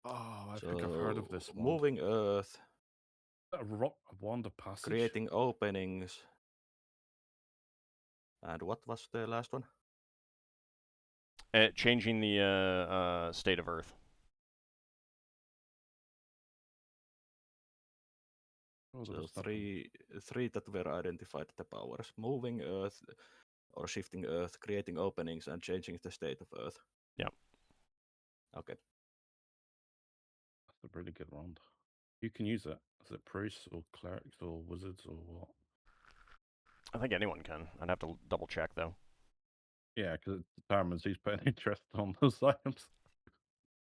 Oh, I think I've heard of this one. Moving earth, A wand of passage. creating openings, and what was the last one? Changing the state of earth. So three that were identified the powers: moving earth, or shifting earth, creating openings, and changing the state of earth. Yeah. Okay. That's a really good wand. You can use it. Is it priests or clerics or wizards or what? I think anyone can. I'd have to double check though. Yeah, because it determines who's putting interest on those items.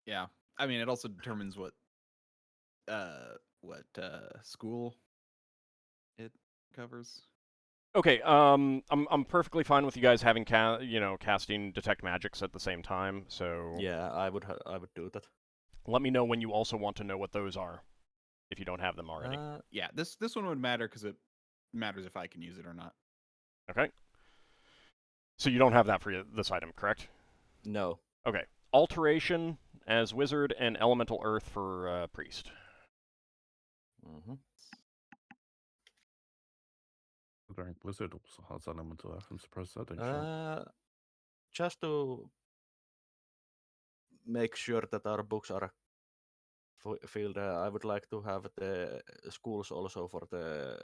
Yeah, I mean, it also determines what school it covers. Okay, I'm perfectly fine with you guys having casting detect magics at the same time. So Yeah, I would do that. let me know when you also want to know what those are, if you don't have them already. Yeah, this one would matter because it matters if I can use it or not. Okay. So you don't have that for this item, correct? No. Okay. Alteration as wizard and elemental earth for priest. Mm-hmm. Wizard also has elemental earth. I'm surprised that didn't show. Just to make sure that our books are filled, I would like to have the schools also for the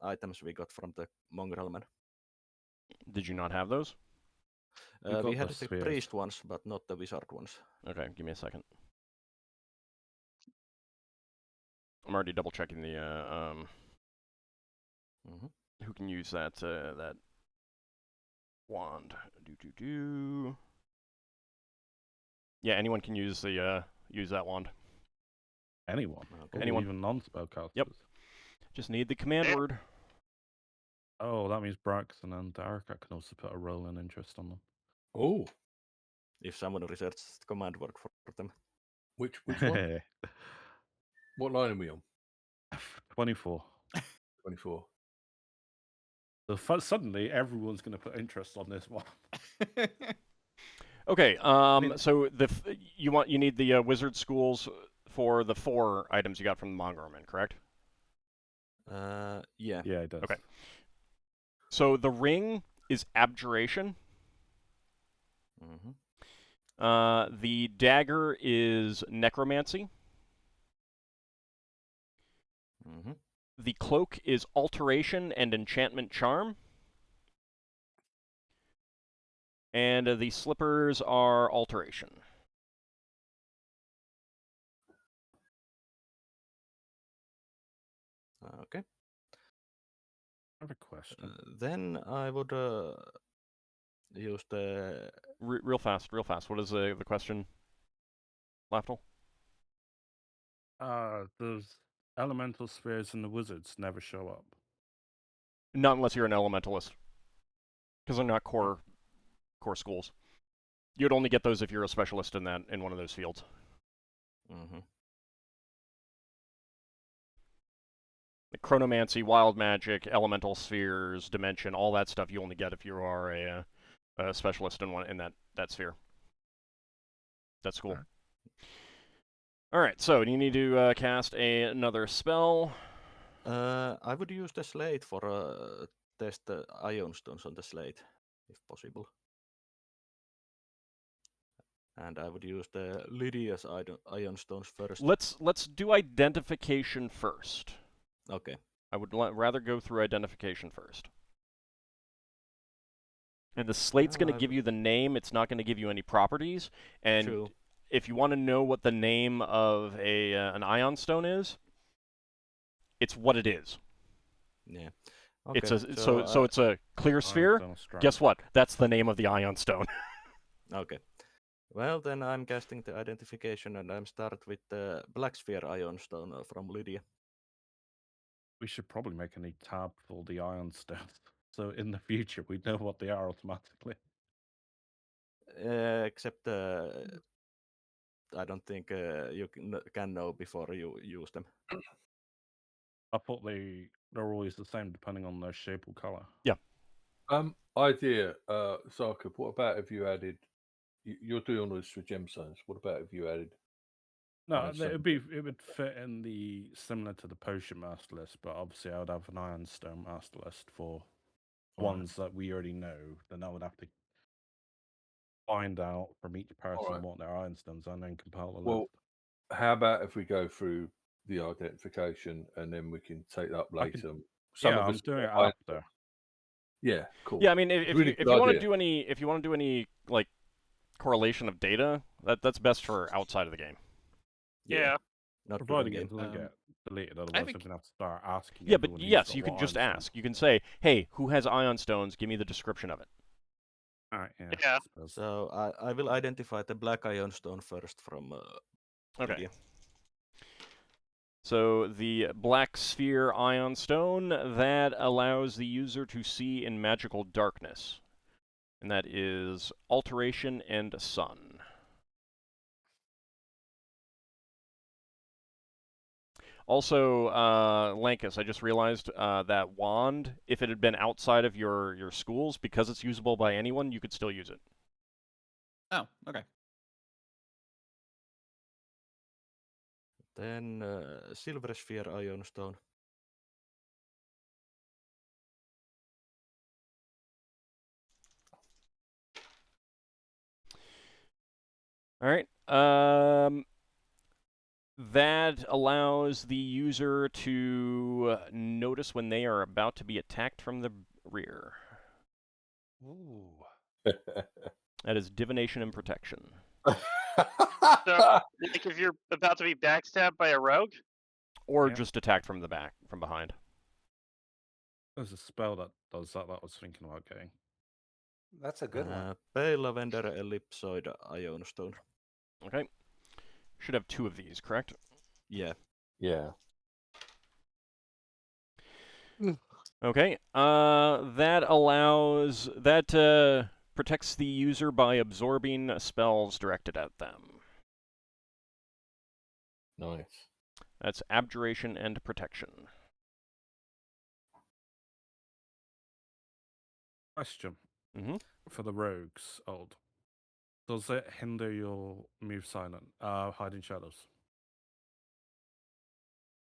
items we got from the Mongrelman. Did you not have those? We had the spheres. priest ones, but not the wizard ones. Okay, give me a second. I'm already double checking the who can use that that wand. Yeah, anyone can use the use that wand. Anyone? Okay. Anyone. Even non-spellcasters? Yep. Just need the command word. Oh, that means Braxon and Darrakar can also put a roll and interest on them. Oh, If someone researches the command word for them. which one? What line are we on? 24. 24. So suddenly, everyone's going to put interest on this one. Okay. So you need the wizard schools for the 4 items you got from the Mongrelman, correct? Yeah. Yeah, it does. Okay. So the ring is abjuration. The dagger is necromancy. The cloak is alteration and enchantment charm. And the slippers are alteration. Okay. I have a question. Then I would use the... Real fast. What is the question, Lafdul? Those elemental spheres and the wizards never show up. Not unless you're an elementalist. Because they're not core schools. You'd only get those if you're a specialist in one of those fields. Like chronomancy, wild magic, elemental spheres, dimension, all that stuff you only get if you are a specialist in that sphere. That school. All right, so you need to cast another spell. I would use the slate for test the ion stones on the slate, if possible. And I would use the Lydia's ion stones first. Let's do identification first. Okay. I would rather go through identification first. And the slate's going to give you the name. It's not going to give you any properties. And True. If you want to know what the name of an ion stone is, it's what it is. Yeah. It's Okay. a so it's a clear sphere. Guess what? That's the name of the Ion Stone. Okay. Well, then I'm casting the identification, and I'm start with the Black Sphere Ion Stone from Lydia. We should probably make a new tab for the ion stones, so in the future we know what they are automatically. Except I don't think you can know before you use them. I thought they're always the same depending on their shape or color. Yeah. Idea, Zarka, what about if you added... You're doing all this for gemstones. What about if you added... No, Ion stone? it would fit in the similar to the potion master list, but obviously I would have an iron stone master list for Alright. ones that we already know. Then I would have to find out from each person Alright. what their iron stones are and then compile the Well, list. how about if we go through the identification and then we can take that up I could- later? I'm doing it after. Yeah, cool. Yeah, I mean, if Really you good want to idea. do any like correlation of data, that's best for outside of the game. Yeah. Not Providing during it game. doesn't get deleted, I otherwise I'm think- going to have to start asking Yeah, but everyone who's yes, got you can what just iron stone. ask. You can say, "Hey, who has Ion Stones? Give me the description of it." Alright, yeah. Yeah. I suppose. So I will identify the Black Ion Stone first from Okay. Lydia. So the Black Sphere Ion Stone, that allows the user to see in magical darkness. And that is Alteration and Sun. Also, Lankas, I just realized that wand, if it had been outside of your schools, because it's usable by anyone, you could still use it. Oh, okay. Then Silver Sphere Ion Stone. All right. That allows the user to notice when they are about to be attacked from the rear. Ooh. That is Divination and Protection. So, like if you're about to be backstabbed by a rogue? Or Yep. just attacked from the back, from behind. There's a spell that does that I was thinking about getting. That's a good one. Pale Lavender Ellipsoid Ion Stone. Okay. Should have 2 of these, correct? Yeah. Yeah. Okay. That protects the user by absorbing spells directed at them. Nice. That's Abjuration and Protection. Question Mm-hmm. for the rogues, Old. Does it hinder your move silent, hiding shadows?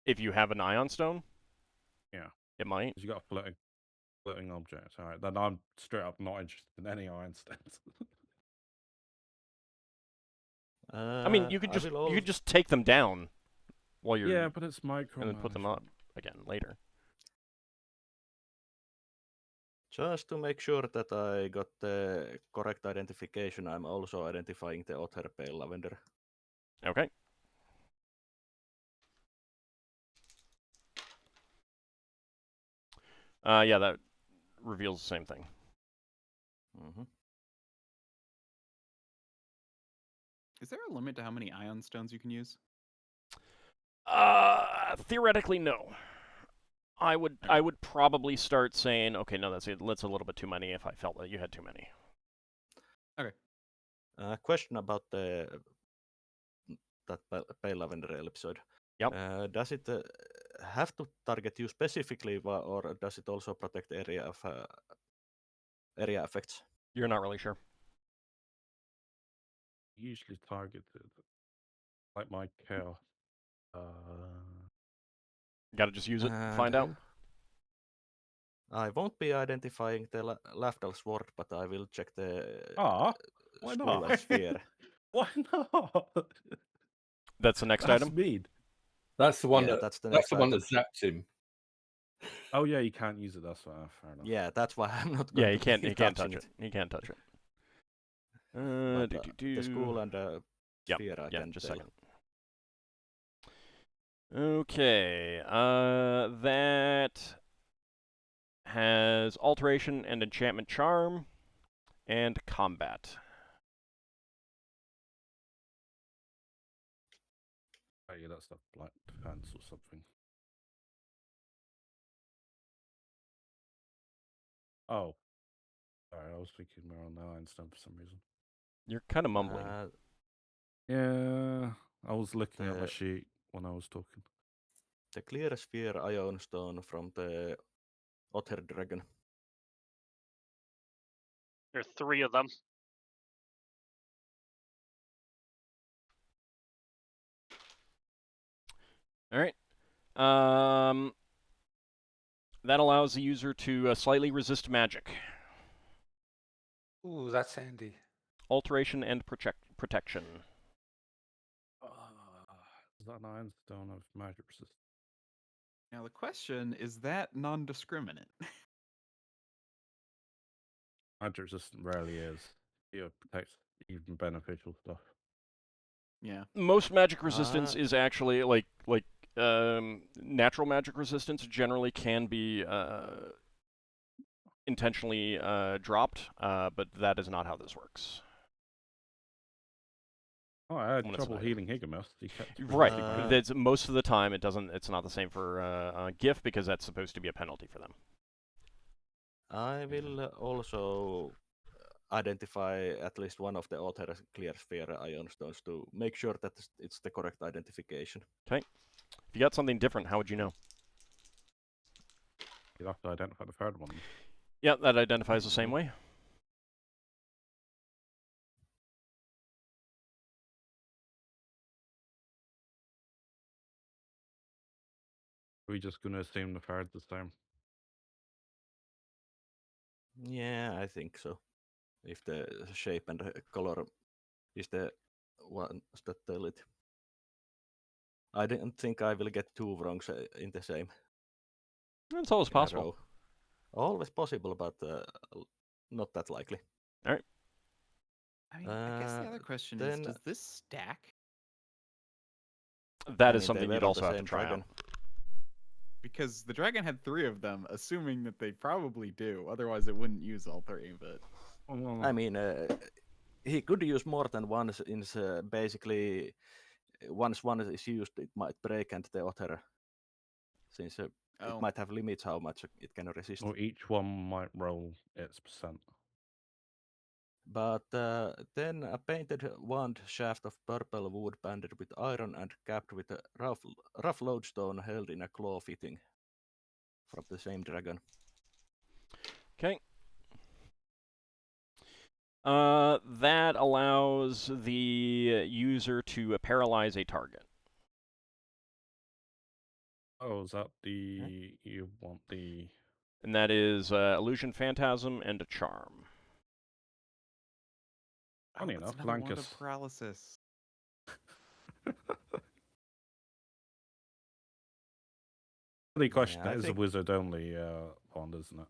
If you have an Ion Stone? Yeah. It might. 'Cause you got a floating object. Alright, then I'm straight up not interested in any iron stones. I mean, you could I just take them down while you're Yeah, but it's micromanagement. and then put them up again later. Just to make sure that I got the correct identification, I'm also identifying the Otter Pale Lavender. Okay. Yeah, that reveals the same thing. Mm-hmm. Is there a limit to how many ion stones you can use? Theoretically, no. I would probably start saying, okay, no, that's a little bit too many if I felt that you had too many. Question about that Pale Lavender Ellipsoid. Yep. Does it have to target you specifically, or does it also protect area effects? You're not really sure. Usually targeted. Like my chaos. Gotta just use it, find out. I won't be identifying the Lafdul sword, but I will check the why school not? and sphere. Why not? That's the next That's item? mean. That's the one Yeah, that that's the that's next the one item. that zaps him. Oh yeah, you can't use it. That's fair enough. Yeah, that's why I'm not going Yeah, to he be can't touch touching it. He can't touch it. But, the school and the sphere I yeah, can just a tell. second. Okay, that has alteration and enchantment charm and combat. Oh, yeah, that's the black defense or something. Oh. Sorry, I was thinking more on the Einstein for some reason. You're kind of mumbling. Yeah, I was looking at my The- sheet when I was talking. The clear sphere ion stone from the Otter Dragon. There are 3 of them. All right. That allows the user to slightly resist magic, Ooh, that's handy. alteration, and protection. Is that an Einstein of magic resistance? Now the question is that non-discriminate? Magic resistant rarely is. It protects even beneficial stuff. Yeah. Most magic resistance is actually like natural magic resistance generally can be intentionally dropped, but that is not how this works. Oh, I had When it's an trouble item. healing Higamist. He kept Right. resisting it. That's most of the time it doesn't. It's not the same for GIF because that's supposed to be a penalty for them. I will also identify at least one of the Otter clear sphere ion stones to make sure that it's the correct identification. If you got something different, how would you know? You'd have to identify the third one. Yeah, that identifies the same way. We're just going to assume the third's the same. Yeah, I think so. If the shape and color is the ones that tell it. I don't think I will get 2 wrongs in the same. It's always in a possible. row. Always possible, but not that likely. I mean, I guess the other question is, then- does this stack? That I is mean, something they you'd were on also the have to same try dragon. out. Because the dragon had 3 of them, assuming that they probably do. Otherwise, it wouldn't use all 3. But I mean, he could use more than one. Basically, once one is used, it might break, and the other, since it might have limits how much it can resist. Or each one might roll its percent. But then a painted wand shaft of purple wood banded with iron and capped with a rough lodestone held in a claw fitting from the same dragon. Okay. That allows the user to paralyze a target. Oh, is that the... You want the... And that is Illusion Phantasm and a Charm. Funny it's enough, another wand Lankas... of paralysis. The question I is a think- wizard only wand, isn't it?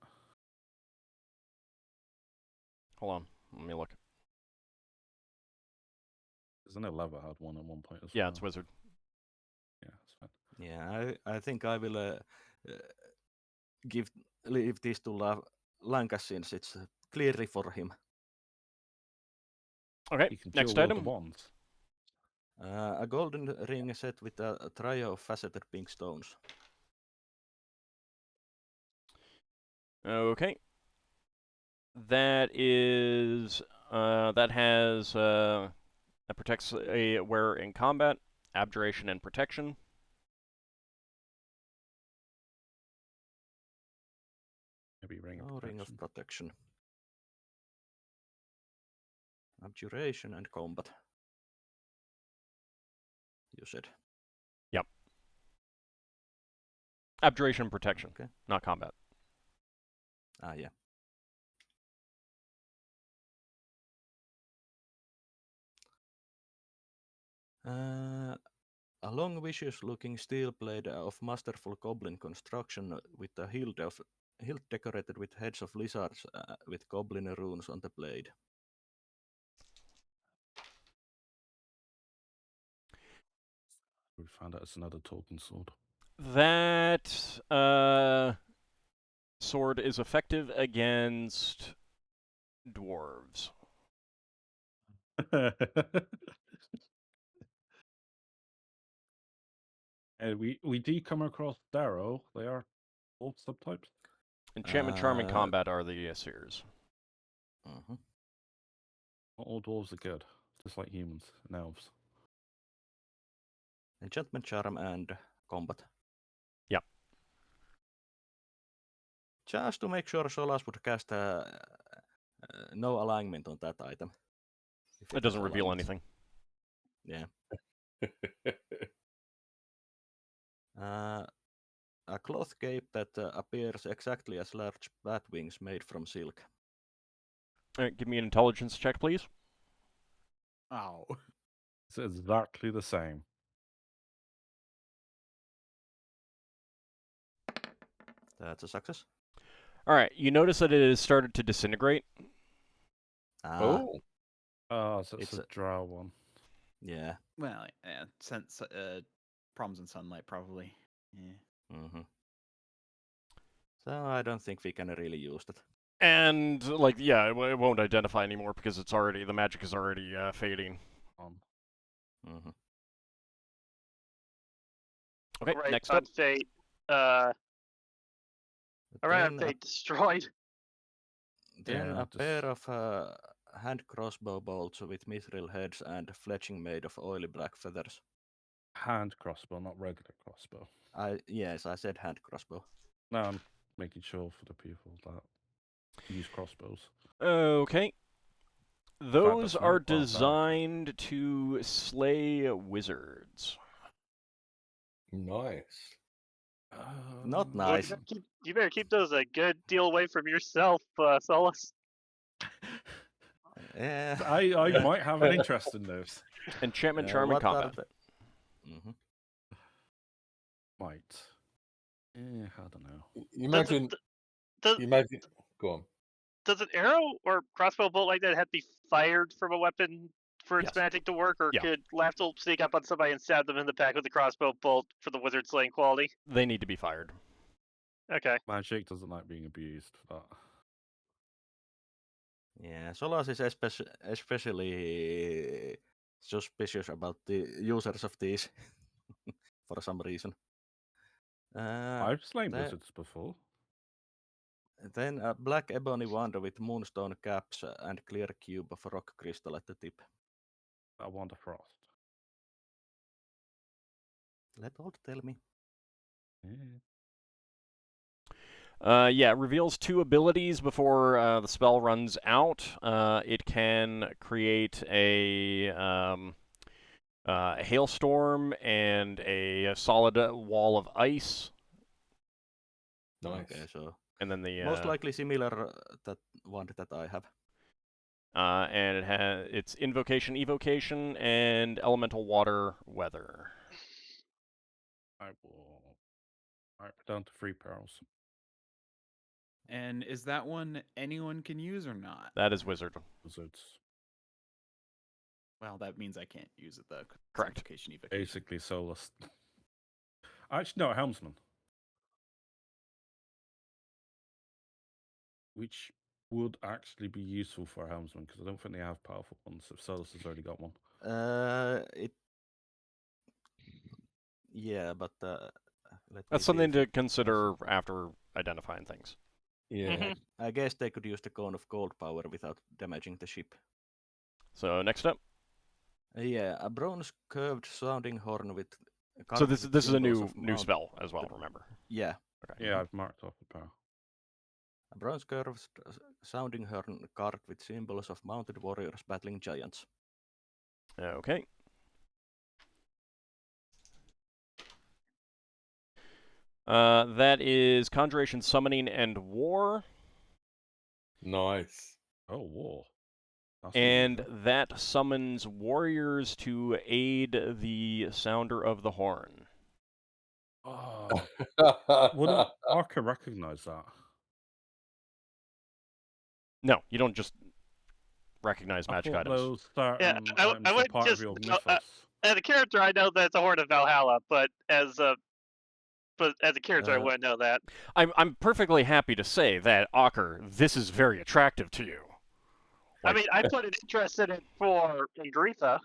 Hold on, let me look. Isn't it Lever had one at one point as Yeah, well? it's Wizard. Yeah, it's fine. Yeah, I think I will leave this to Lankas since it's clearly for him. Okay, You can next dual wield item. the wands. A golden ring set with a trio of faceted pink stones. Okay. That is that has that protects a wearer in combat, abjuration, and protection. Maybe ring of Ring of protection. protection. Abjuration and combat. You said. Yep. Abjuration and protection, Okay. not combat. Yeah. A long, vicious-looking steel blade of masterful goblin construction with a hilt decorated with heads of lizards with goblin runes on the blade. We found out it's another talking sword. That sword is effective against dwarves. And we do come across Darrow. They are all subtypes. Enchantment, Charm, and Uh, Combat are the seers. Mhm. Not all dwarves are good, just like humans and elves. Enchantment, Charm, and Combat. Yep. Just to make sure Solas would cast no alignment on that item. If It doesn't has reveal alignments. anything. Yeah. A cloth cape that appears exactly as large bat wings made from silk. All right, give me an intelligence check, please. Oh. It's exactly the same. That's a success. All right, you notice that it has started to disintegrate. Oh, Oh, so it's It's a a- drow one. Yeah. Well, yeah. Problems in sunlight, probably. Yeah. Mm-hmm. So I don't think we can really use that. And, like, yeah, it won't identify anymore because it's already, the magic is already fading. Mm-hmm. Okay, Right next on up. Fate. Around Then, Fate destroyed. then Yeah, a just- pair of hand crossbow bolts with mithril heads and fletching made of oily black feathers. Hand crossbow, not regular crossbow. Yes, I said hand crossbow. No, I'm making sure for the people that use crossbows. Okay. Those that's are not bad, that. designed to slay wizards. nice. Not Well, nice. you better keep those a good deal away from yourself, Solas. Yeah. I might have an interest in those. Enchantment, Charm, and what are Combat. Mhm. Might. I don't know. Imagine, Does, imagine. Go on. does an arrow or crossbow bolt like that have to be fired from a weapon for its Yes. magic to work, or Yeah. could Lafdul sneak up on somebody and stab them in the back with the crossbow bolt for the wizard slaying quality? They need to be fired. Okay. Magic doesn't like being abused for that. Yeah, Solas is especially suspicious about the users of these for some reason. I've slain the- wizards before. Then a black ebony wand with moonstone caps and clear cube of rock crystal at the tip. I want a frost. Let old tell me. Yeah, it reveals 2 abilities before the spell runs out. It can create a hailstorm and a solid wall of ice. Nice. Okay, so And then the most likely similar that wand that I have. and it has its invocation, evocation, and elemental water weather. I will. Alright, down to 3 perils. And is that one anyone can use or not? That is wizard. Wizards. Well, that means I can't use it though. 'cause it's Correct. invocation, evocation. Basically, Solas. Actually, no, Helmsman. Which would actually be useful for a Helmsman, because I don't think they have powerful ones if Solas has already got one. Yeah, but let That's me something see to consider after identifying things. Yeah. I guess they could use the cone of gold power without damaging the ship. So next up. Yeah, a bronze curved sounding horn with. So carved this with is a symbols new of spell as well. Remember. Yeah, Okay. Yeah, I've marked off the power. a bronze curved sounding horn carved with symbols of mounted warriors battling giants. Okay. That is Conjuration, Summoning, and War. Nice. Oh, war. That's And unusual. that summons warriors to aid the sounder of the horn. Oh, wouldn't Arca recognize that? No, you don't just recognize I magic thought items. those certain I items were would part just of your go- mythos. As a character, I know that it's a Horde of Valhalla, but as a character, I wouldn't know that. I'm perfectly happy to say that, Ockar, this is very attractive to you. I mean, I put an interest in it for Ingritha.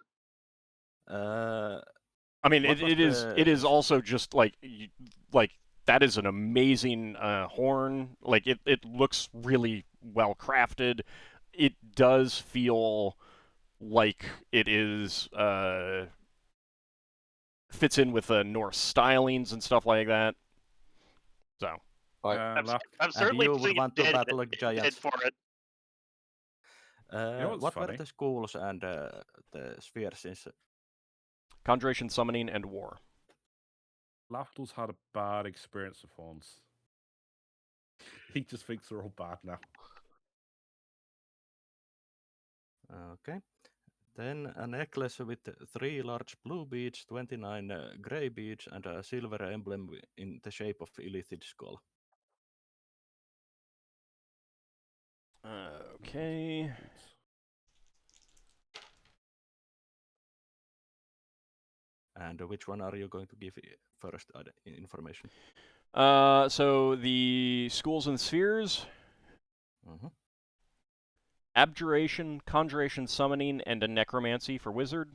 I mean, What was it is also just like that is an amazing horn. Like it looks really well crafted. It does feel like it is fits in with the Norse stylings and stuff like that. So I'm and certainly you would putting want to it battle like in giants. for it. know what's What were funny? the schools and the spheres? conjuration, summoning, and war. Lafdul's had a bad experience with horns. He just thinks they're all bad now. Okay. Then a necklace with 3 large blue beads, 29 grey beads, and a silver emblem in the shape of Illithid skull. Okay. And which one are you going to give first information? So the schools and spheres. Mm-hmm. Abjuration, conjuration, summoning, and a necromancy for wizard.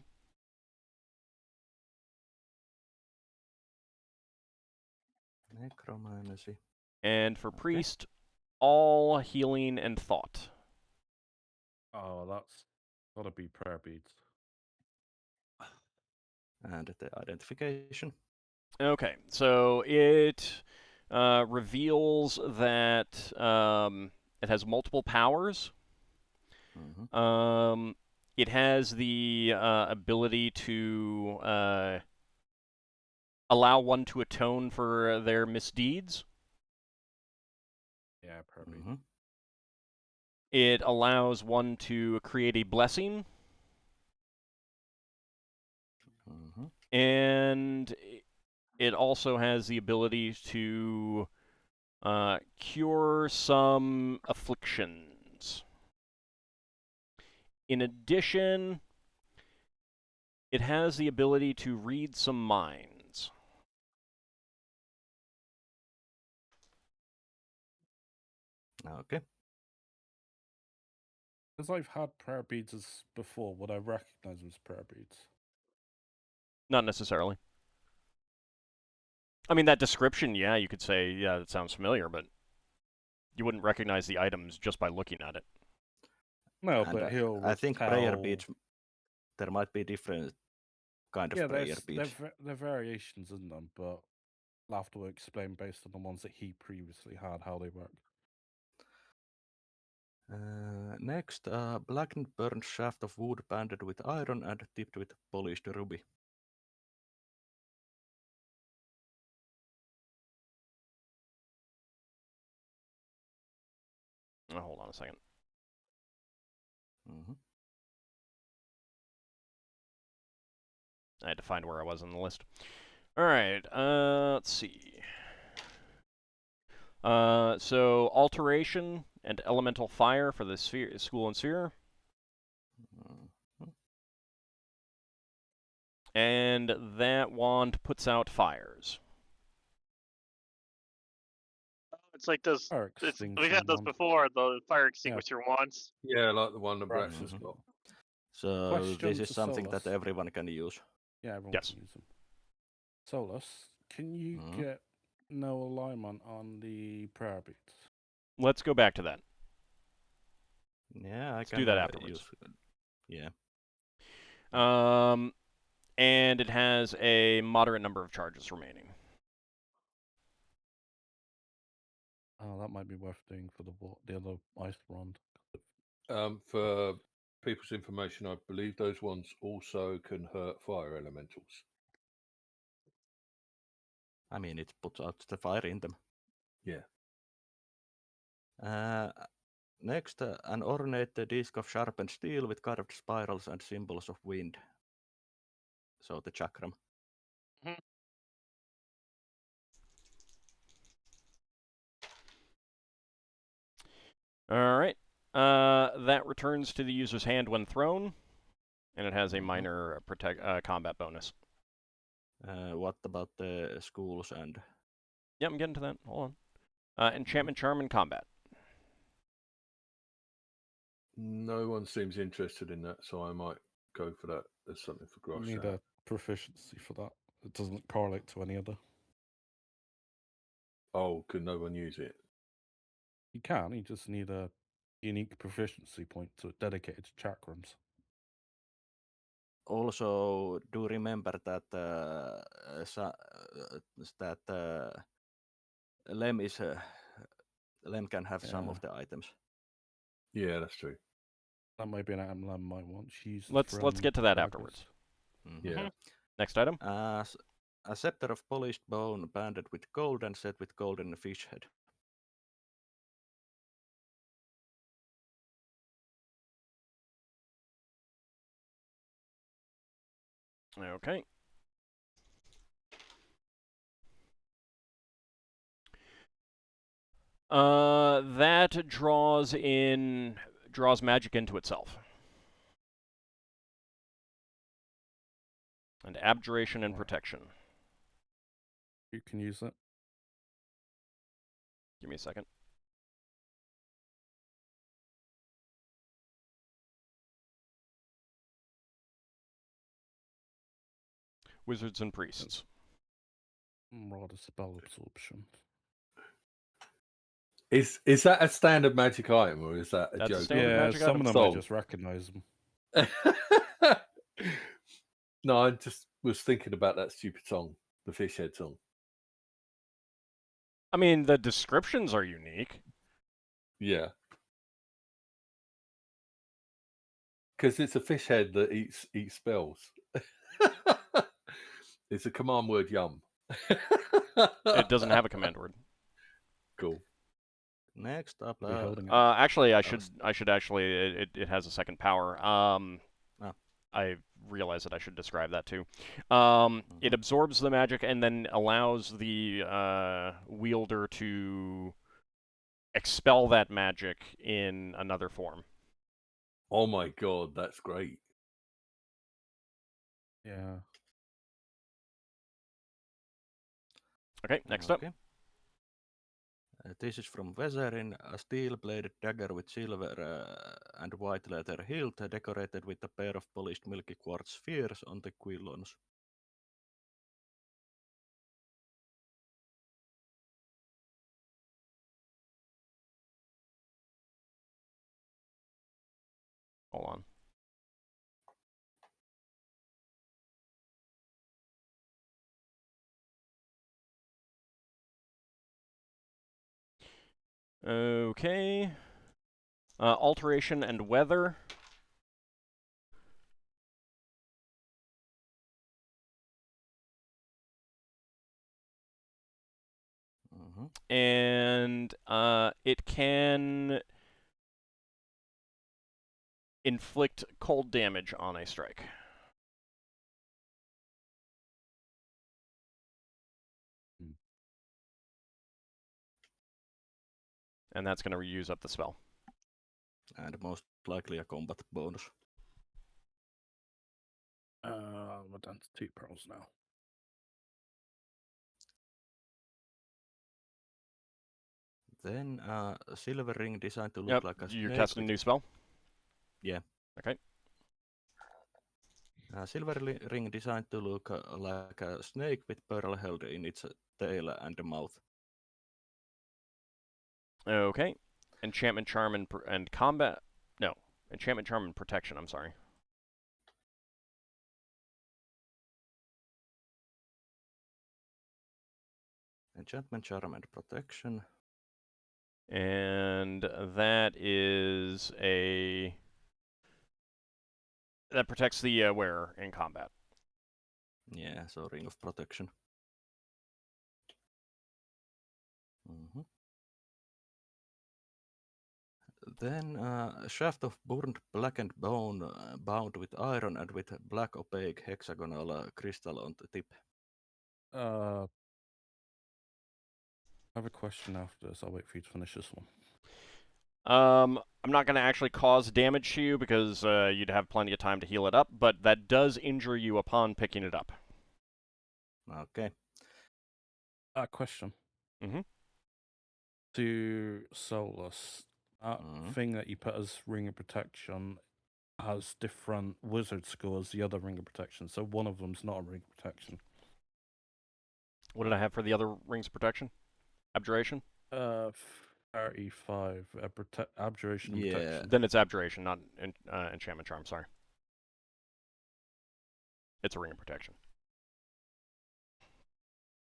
Necromancy. And for priest, all healing and thought. Oh, that's gotta be prayer beads. And the identification. Okay, so it reveals that it has multiple powers. Mm-hmm. It has the ability to allow one to atone for their misdeeds. Yeah, prayer beads. Mm-hmm. It allows one to create a blessing. Mm-hmm. And it also has the ability to cure some afflictions. In addition, it has the ability to read some minds. Okay. Because I've had prayer beads before, would I recognize them as prayer beads? Not necessarily. I mean, that description, yeah, you could say, yeah, that sounds familiar, but you wouldn't recognize the items just by looking at it. No, And but he'll I think tell... prayer beads, there might be different kind of prayer beads. There are variations in them, but Lafdul will explain based on the ones that he previously had how they work. Next, a blackened burnt shaft of wood banded with iron and tipped with polished ruby. Oh, hold on a second. Mm-hmm. I had to find where I was on the list. All right, let's see. So alteration and elemental fire for the sphere, school and sphere. Mm-hmm. And that wand puts out fires. It's like those. We've had those before. The fire extinguisher wands. Yeah, like the one that Right. Braxon's got. So Question this is to something Solas. that everyone can use. Yeah, everyone Yes. can use them. Solas, can you get no alignment on the prayer beads? Let's go back to that. Yeah, Let's do that afterwards. Yeah. And it has a moderate number of charges remaining. Oh, that might be worth doing for the other ice wand. For people's information, I believe those ones also can hurt fire elementals. I mean, it puts out the fire in them. Yeah. Next, an ornate disc of sharpened steel with carved spirals and symbols of wind. So the chakram. Mm-hmm. All right. That returns to the user's hand when thrown. And it has a Mhm. minor combat bonus. What about the schools and Yeah, I'm getting to that. Hold on. Enchantment Charm and combat. No one seems interested in that, so I might go for that as something for You Grosh. need a proficiency for that. It doesn't correlate to any other. Oh, can no one use it? You can. You just need a unique proficiency point dedicated to chakrams. also do remember that Lem is Lem can have some of Yeah. the items. Yeah, that's true. That might be an item Lam might want. She's Let's get to that daggers. afterwards. Mhm. Yeah. Next item. A scepter of polished bone banded with gold and set with golden fish head. Okay. That draws magic into itself. And abjuration and Right. protection. You can use it. Give me a second. Wizards and priests. Roll the spell absorption. Is that a standard magic item, or is that a That's a joke? standard Yeah, magic some item. of them Song. I just recognize them. No, I just was thinking about that stupid song, the fish head song. I mean, the descriptions are unique. Yeah. Because it's a fish head that eats spells. It's a command word, yum. It doesn't have a command word. Cool. Next up, Be holding it. Actually, I was- should actually. It has a second power. I realize that I should describe that too. It absorbs the magic and then allows the wielder to expel that magic in another form. Oh my god, that's great. Yeah. Okay, next up. This is from Veserin, a steel-bladed dagger with silver and white leather hilt, decorated with a pair of polished milky quartz spheres on the quillons. Hold on. Okay. Alteration and weather. And it can inflict cold damage on a strike. And that's going to use up the spell. And most likely a combat bonus. We're down to 2 pearls now. Then a silver ring designed to look like a You're snake. casting a new spell? Yeah. Okay. A silver ring designed to look like a snake with pearl held in its tail and mouth. Okay. Enchantment, charm, and combat. No. Enchantment, charm, and protection. I'm sorry. Enchantment, charm, and protection. And that is a... That protects the wearer in combat. Yeah, so ring of protection. Then a shaft of burned blackened bone bound with iron and with black opaque hexagonal crystal on the tip. I have a question after this. I'll wait for you to finish this one. I'm not going to actually cause damage to you because you'd have plenty of time to heal it up, but that does injure you upon picking it up. Okay. Question. Mm-hmm. To Solas, that Mhm. thing that you put as Ring of Protection has different wizard scores, the other Ring of Protection, so one of them's not a Ring of Protection. What did I have for the other rings of protection? Abjuration? 35. Abjuration and Yeah. Protection. Then it's abjuration, not enchantment charm. Sorry. It's a ring of protection.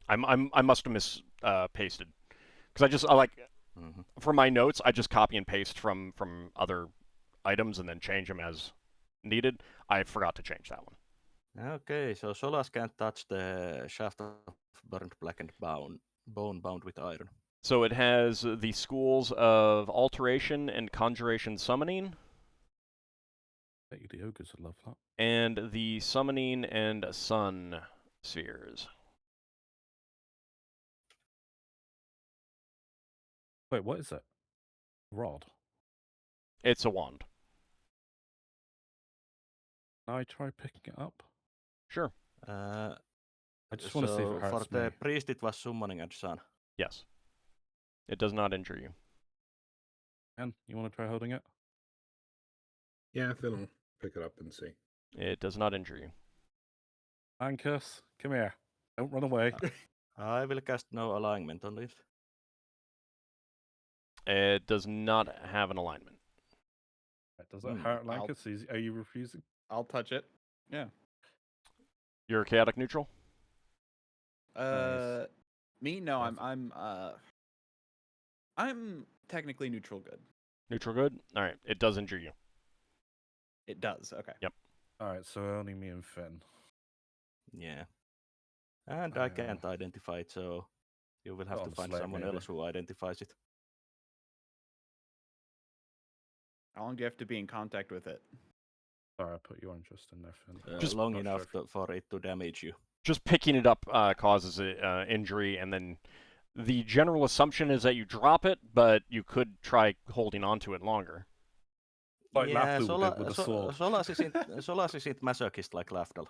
I must have pasted because I like Mhm. for my notes I just copy and paste from other items and then change them as needed. I forgot to change that one. Okay, so Solas can't touch the shaft of burnt blackened bone bound with iron. So it has the schools of alteration and conjuration summoning, I bet you the ogres would love that. and the summoning and sun spheres. Wait, what is it? Rod. It's a wand. Can I try picking it up? Sure. I just want to see if it For hurts the me. priest, it was summoning and sun. Yes. It does not injure you. Ken, you want to try holding it? Yeah, Finn will pick it up and see. It does not injure you. Lankas, come here. Don't run away. I will cast no alignment on this. It does not have an alignment. Does it hurt, I'll- Lankas? Are you refusing? I'll touch it. Yeah. You're chaotic neutral? Me? No, Yes. I'm technically neutral good. Neutral good? Alright, it does injure you. It does. Okay. Yep. Alright, so only me and Finn. Yeah. And I can't identify it, so you will have Go to on, find Slate, someone maybe. else who identifies it. How long do you have to be in contact with it? Sorry, I put your interest in there, Finn. Just long not enough sure for it to damage you. Just picking it up causes injury, and then the general assumption is that you drop it, but you could try holding on to it longer. Like yeah, Lafdul did with the sword. Solas isn't masochist like Lafdul.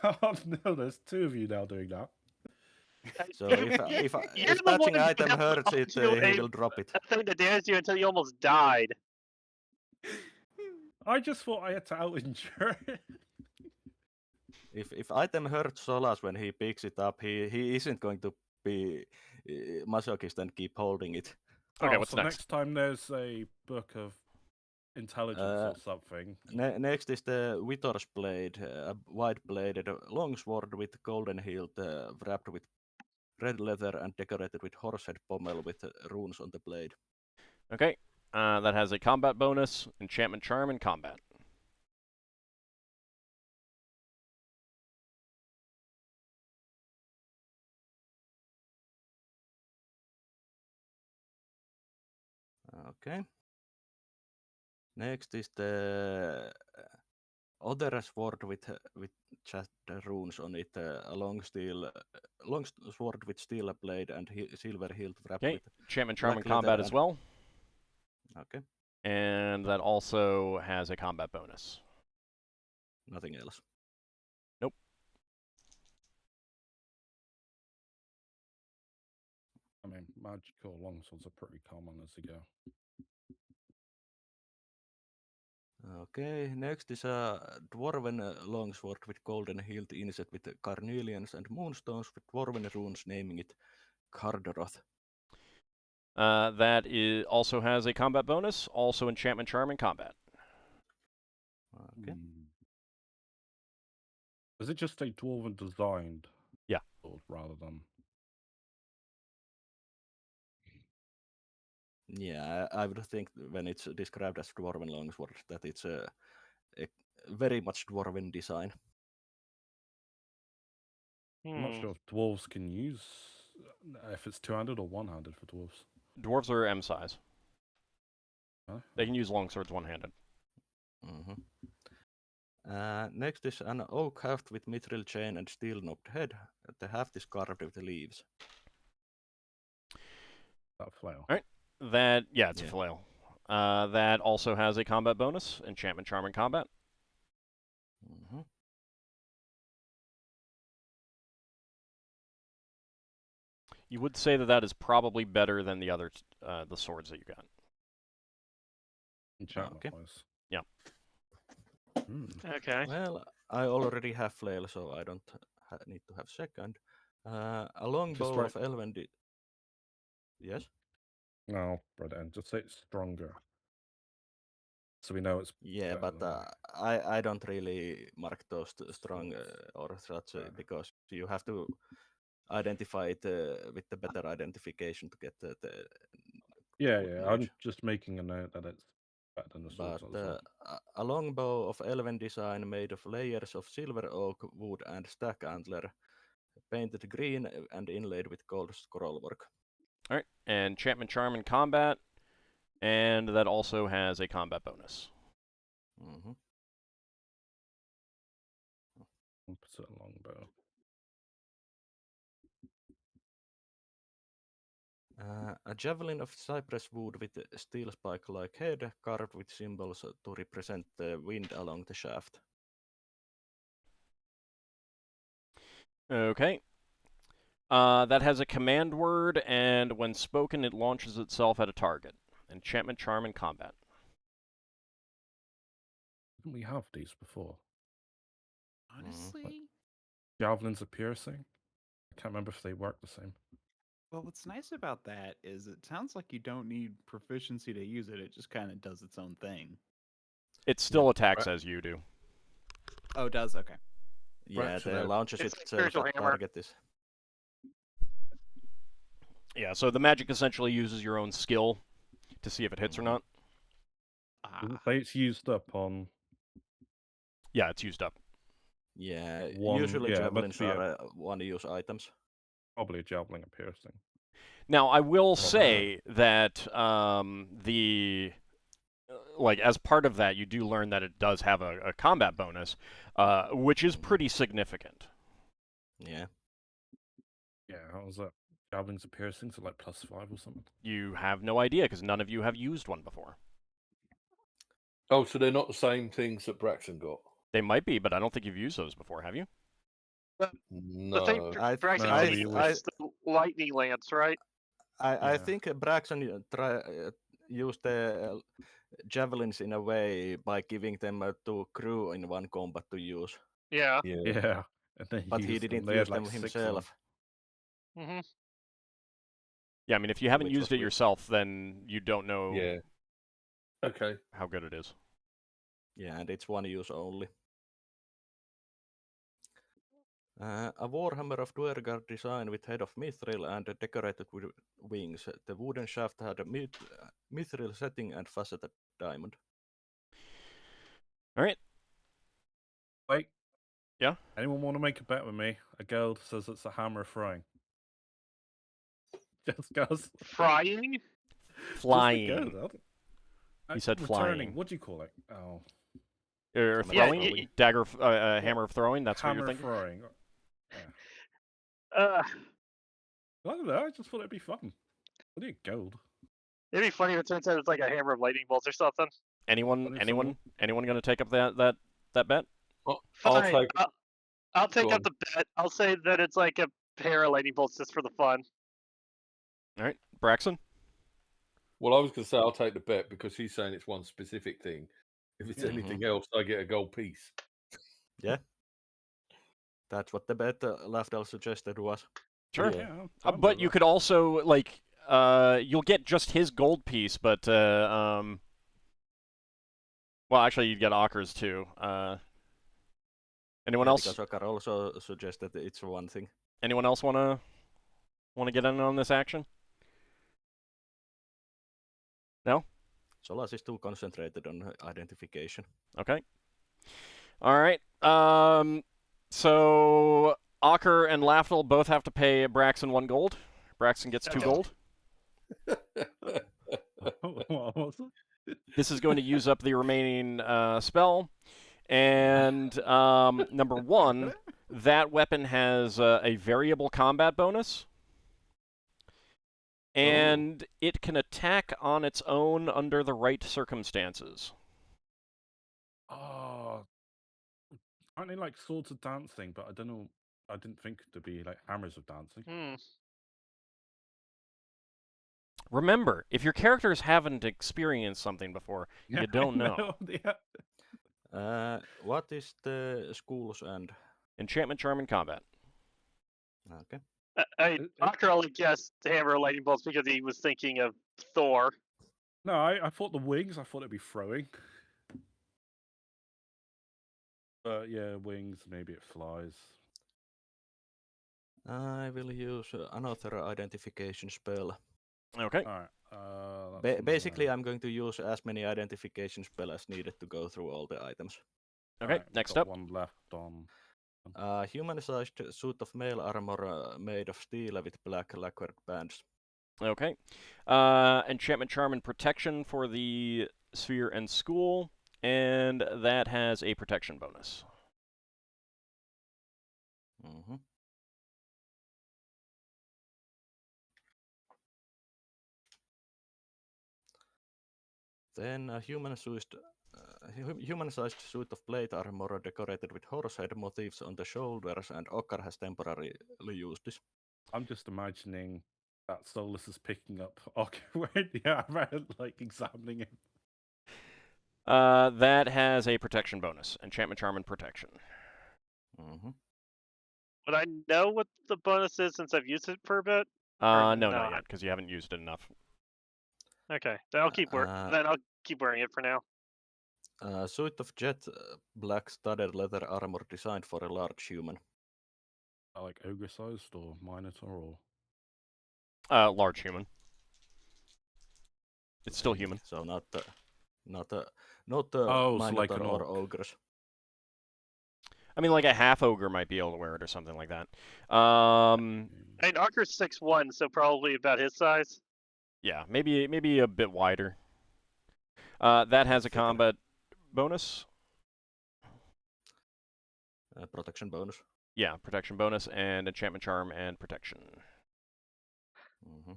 Oh no, there's two of you now doing that. So You're if the touching one item that hurts it, you he will drop it. a thing that damaged you until you almost died. I just thought I had to out-injure it. If item hurts Solas when he picks it up, he isn't going to be masochist and keep holding it. Okay, Oh, what's so next? next time there's a book of intelligence or something. Next is the Vitor's blade, a wide-bladed longsword with golden hilt, wrapped with red leather and decorated with horsehead pommel with runes on the blade. Okay, that has a combat bonus, enchantment charm, and combat. Okay. Next is the other sword with just runes on it, a long sword with steel blade and silver hilt wrapped Okay, with enchantment charm and black leather combat as well. Okay, And that also has a combat bonus. nothing else. Nope. I mean, magical longswords are pretty common as they go. Okay, next is a dwarven longsword with golden hilt inset with carnelians and moonstones with dwarven runes naming it Cardaroth. That also has a combat bonus, also enchantment charm and combat. Okay. Is it just a dwarven designed? Yeah. Sword rather than. Yeah, I would think when it's described as dwarven longsword that it's a very much dwarven design. I'm not sure if dwarves can use if it's two-handed or one-handed for dwarves. Dwarves are M size. Huh? They can use longswords one-handed. Next is an oak haft with mithril chain and steel-knobbed head. The haft is carved with leaves. That flail. Alright. It's a flail. that also has a combat bonus, Enchantment Charm in combat. Mhm. You would say that that is probably better than the other the swords that you got. Enchantment Okay. wise. Yeah. Okay. Well, I already have flail, so I don't need to have second. A longbow write- of elven. Yes. No, brother, and just say it's stronger. So we know it's Yeah, better but than that. I don't really mark those strong or such Fair. because you have to identify it with the better identification to get the Yeah, good yeah. knowledge. I'm just making a note that it's better than the swords. But That was all. a longbow of elven design made of layers of silver oak wood and stack antler, painted green and inlaid with gold scrollwork. All right, and Enchantment Charm in combat, and that also has a combat bonus. Mm-hmm. 1% longbow. A javelin of cypress wood with a steel spike-like head carved with symbols to represent the wind along the shaft. Okay. That has a command word, and when spoken, it launches itself at a target. Enchantment Charm in combat. Didn't we have these before? Honestly, Javelins of piercing? I can't remember if they work the same. well, what's nice about that is it sounds like you don't need proficiency to use it. It just kind of does its own thing. It still attacks Right. as you do. Oh, it does? Okay. Yeah, Braxon the had- launches It's like itself spiritual at hammer. target is. Yeah, so the magic essentially uses your own skill to see if it hits or not. Does it Ah, say it's used up on Yeah, it's used up. Yeah, one? usually Yeah, it must javelins be are one-use items. probably a javelin of piercing. Now, I will Well, say that like as part of that, you do learn that it does have a combat bonus, which is pretty significant. Yeah. Yeah, how was that? Javelins of piercing, so like +5 or something. You have no idea because none of you have used one before. Oh, so they're not the same things that Braxon got? They might be, but I don't think you've used those before, have you? The thing No. Braxon No, needs is the lightning lance, right? I Yeah. think Braxon used the javelins in a way by giving them to crew in one combat to use, Yeah. Yeah. Yeah, and then but he used them. didn't They use had like them 6 of them. himself. Mm-hmm. Yeah, I mean, if you haven't Which used was it weird. yourself, then you don't know Yeah. Okay. how good it is. Yeah, and it's one use only. A warhammer of Duergar design with head of mithril and decorated with wings. The wooden shaft had a mithril setting and faceted diamond. All right. Wait. Yeah? Anyone want to make a bet with me? A girl says it's a hammer of throwing. Just goes. Frying? Flying. He said returning. flying. What do you call it? Oh, Or Hammer throwing? throwing. Dagger, hammer of throwing? That's what hammer you're thinking? throwing. Uh, I don't know. I just thought it'd be fun. I need gold. it'd be funny if it turns out it's like a hammer of lightning bolts or something. Anyone What if someone- going to take up that bet? I'll Fine. take. I'll take Go up the bet. I'll say that it's like a pair of lightning bolts just for the fun. All right. Braxon? Well, I was going to say I'll take the bet because he's saying it's one specific thing. If it's Mhm. anything else, I get a gold piece. Yeah. That's what the bet Lafdul suggested was. Sure. Yeah. I'm fine But with you that. could also, like, you'll get just his gold piece, but, well, actually, you'd get Ockar's too. Anyone Yeah, else? because Ockar also suggested it's one thing. Anyone else wanna get in on this action? No? Solas is too concentrated on identification. Okay. All right. So Ockar and Lafdul both have to pay Braxon 1 gold. Braxon gets 2 Okay. gold. What was it? This is going to use up the remaining spell. And number 1, that weapon has a variable combat bonus. And it can attack on its own under the right circumstances. Oh, aren't they like swords of dancing? But I don't know. I didn't think to be like hammers of dancing. Remember, if your characters haven't experienced something before, Yeah, you don't know. Yeah. What is the schools and Enchantment, Charm, and Combat. okay? Ockar only guessed hammer of lightning bolts because he was thinking of Thor. No, I thought the wings. I thought it'd be throwing. But yeah, wings. Maybe it flies. I will use another identification spell. Okay. All right. Basically, I'm going to use as many identification spells as needed to go through all the items. Okay, Alright, next got up. one left on. Human-sized suit of mail armor made of steel with black lacquered bands. Okay. Enchantment, Charm, and Protection for the Sphere and School, and that has a protection bonus. Mm-hmm. Then a human-sized suit of plate armor decorated with horsehead motifs on the shoulders, and Ockar has temporarily used this. I'm just imagining that Solas is picking up Ockar in the armor and like examining him. That has a protection bonus. Enchantment, Charm, and Protection. Mm-hmm. Would I know what the bonus is since I've used it for a bit? No, not? not yet, because you haven't used it enough. Okay, then I'll keep wearing it for now. Suit of jet black studded leather armor designed for a large human. Like ogre sized or minotaur Large human. It's still human. So not so Minotaur like an or orc. ogres. I mean, like a half ogre might be able to wear it or something like that. And Ockar's 6'1", so probably about his size. Yeah, maybe a bit wider. That has a combat bonus. Protection bonus. Yeah, protection bonus and enchantment, charm, and protection. Mm-hmm.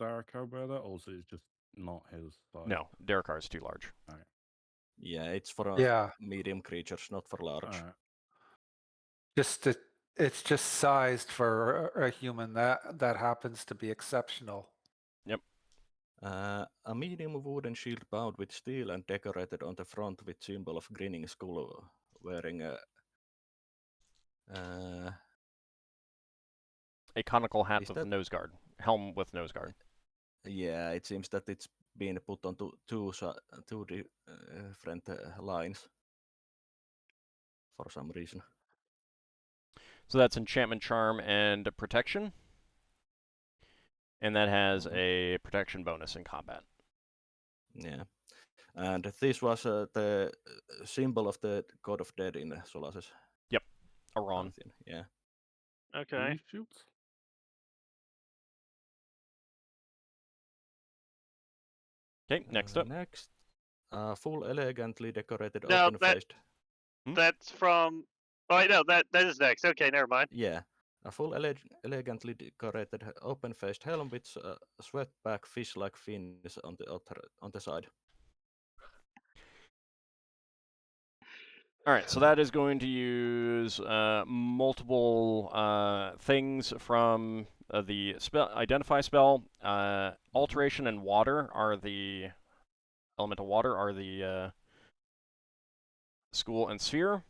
Darrakar wear that, or is it just not his size? No, Darrakar is too large. All right. Yeah, it's for medium creatures, not for large. All right. It's just sized for a human that happens to be exceptional. Yep. A medium wooden shield bound with steel and decorated on the front with symbol of grinning skull, wearing a conical hat with nose guard, helm with nose guard. Yeah, it seems that it's been put on two different lines for some reason. So that's enchantment, charm, and protection. And that has a protection bonus in combat. Yeah. And this was the symbol of the God of Dead in Solas's. Yep. Aron. Yeah. Okay. Okay, next up. Next. Full elegantly decorated No, open-faced. That's from... Oh, I know, that is next. Okay, never mind. Yeah. A full elegantly decorated open-faced helm with swept-back fish-like fins on the side. All right, so that is going to use multiple things from the identify spell. Alteration and water are the elemental water are the school and sphere,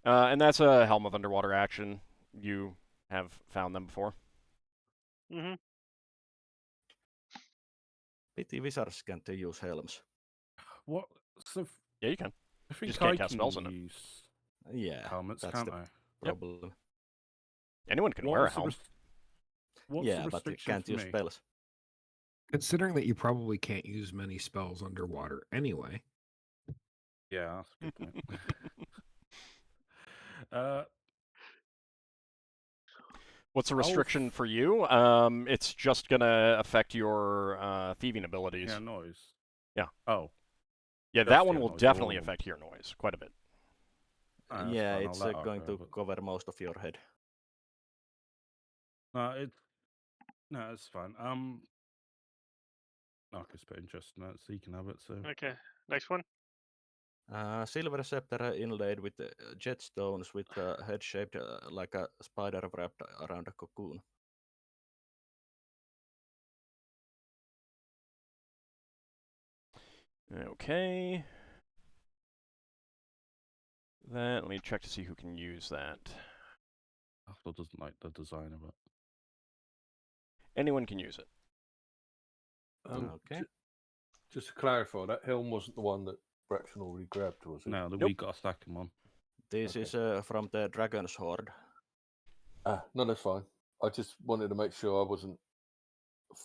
and that's a helm of underwater action. You have found them before. Mm-hmm. Pity wizards can't use helms. What? So yeah, you can. I think just can't cast spells in it. Yeah, helmets, that's can't the I? problem. Yep. Anyone can wear a helm. Yeah, but they can't use spells. Considering that you probably can't use many spells underwater anyway. Yeah, that's a good point. What's the restriction for you? It's just gonna affect your thieving abilities. Yeah, noise. Yeah. Oh. Yeah, that one will definitely affect your noise quite a bit. Yeah, it's going to cover most of your head. It's No, it's fine. Marcus put interest in that, so he can have it. So Okay, next one. Silver scepter inlaid with jet stones with a head shaped like a spider wrapped around a cocoon. Okay. Let me check to see who can use that. Lafdul doesn't like the design of it. Anyone can use it. Okay. Just to clarify, that helm wasn't the one that Braxon already grabbed, was it? No, Nope. we got a second one. This Okay. is from the Dragon's Horde. No, that's fine. I just wanted to make sure I wasn't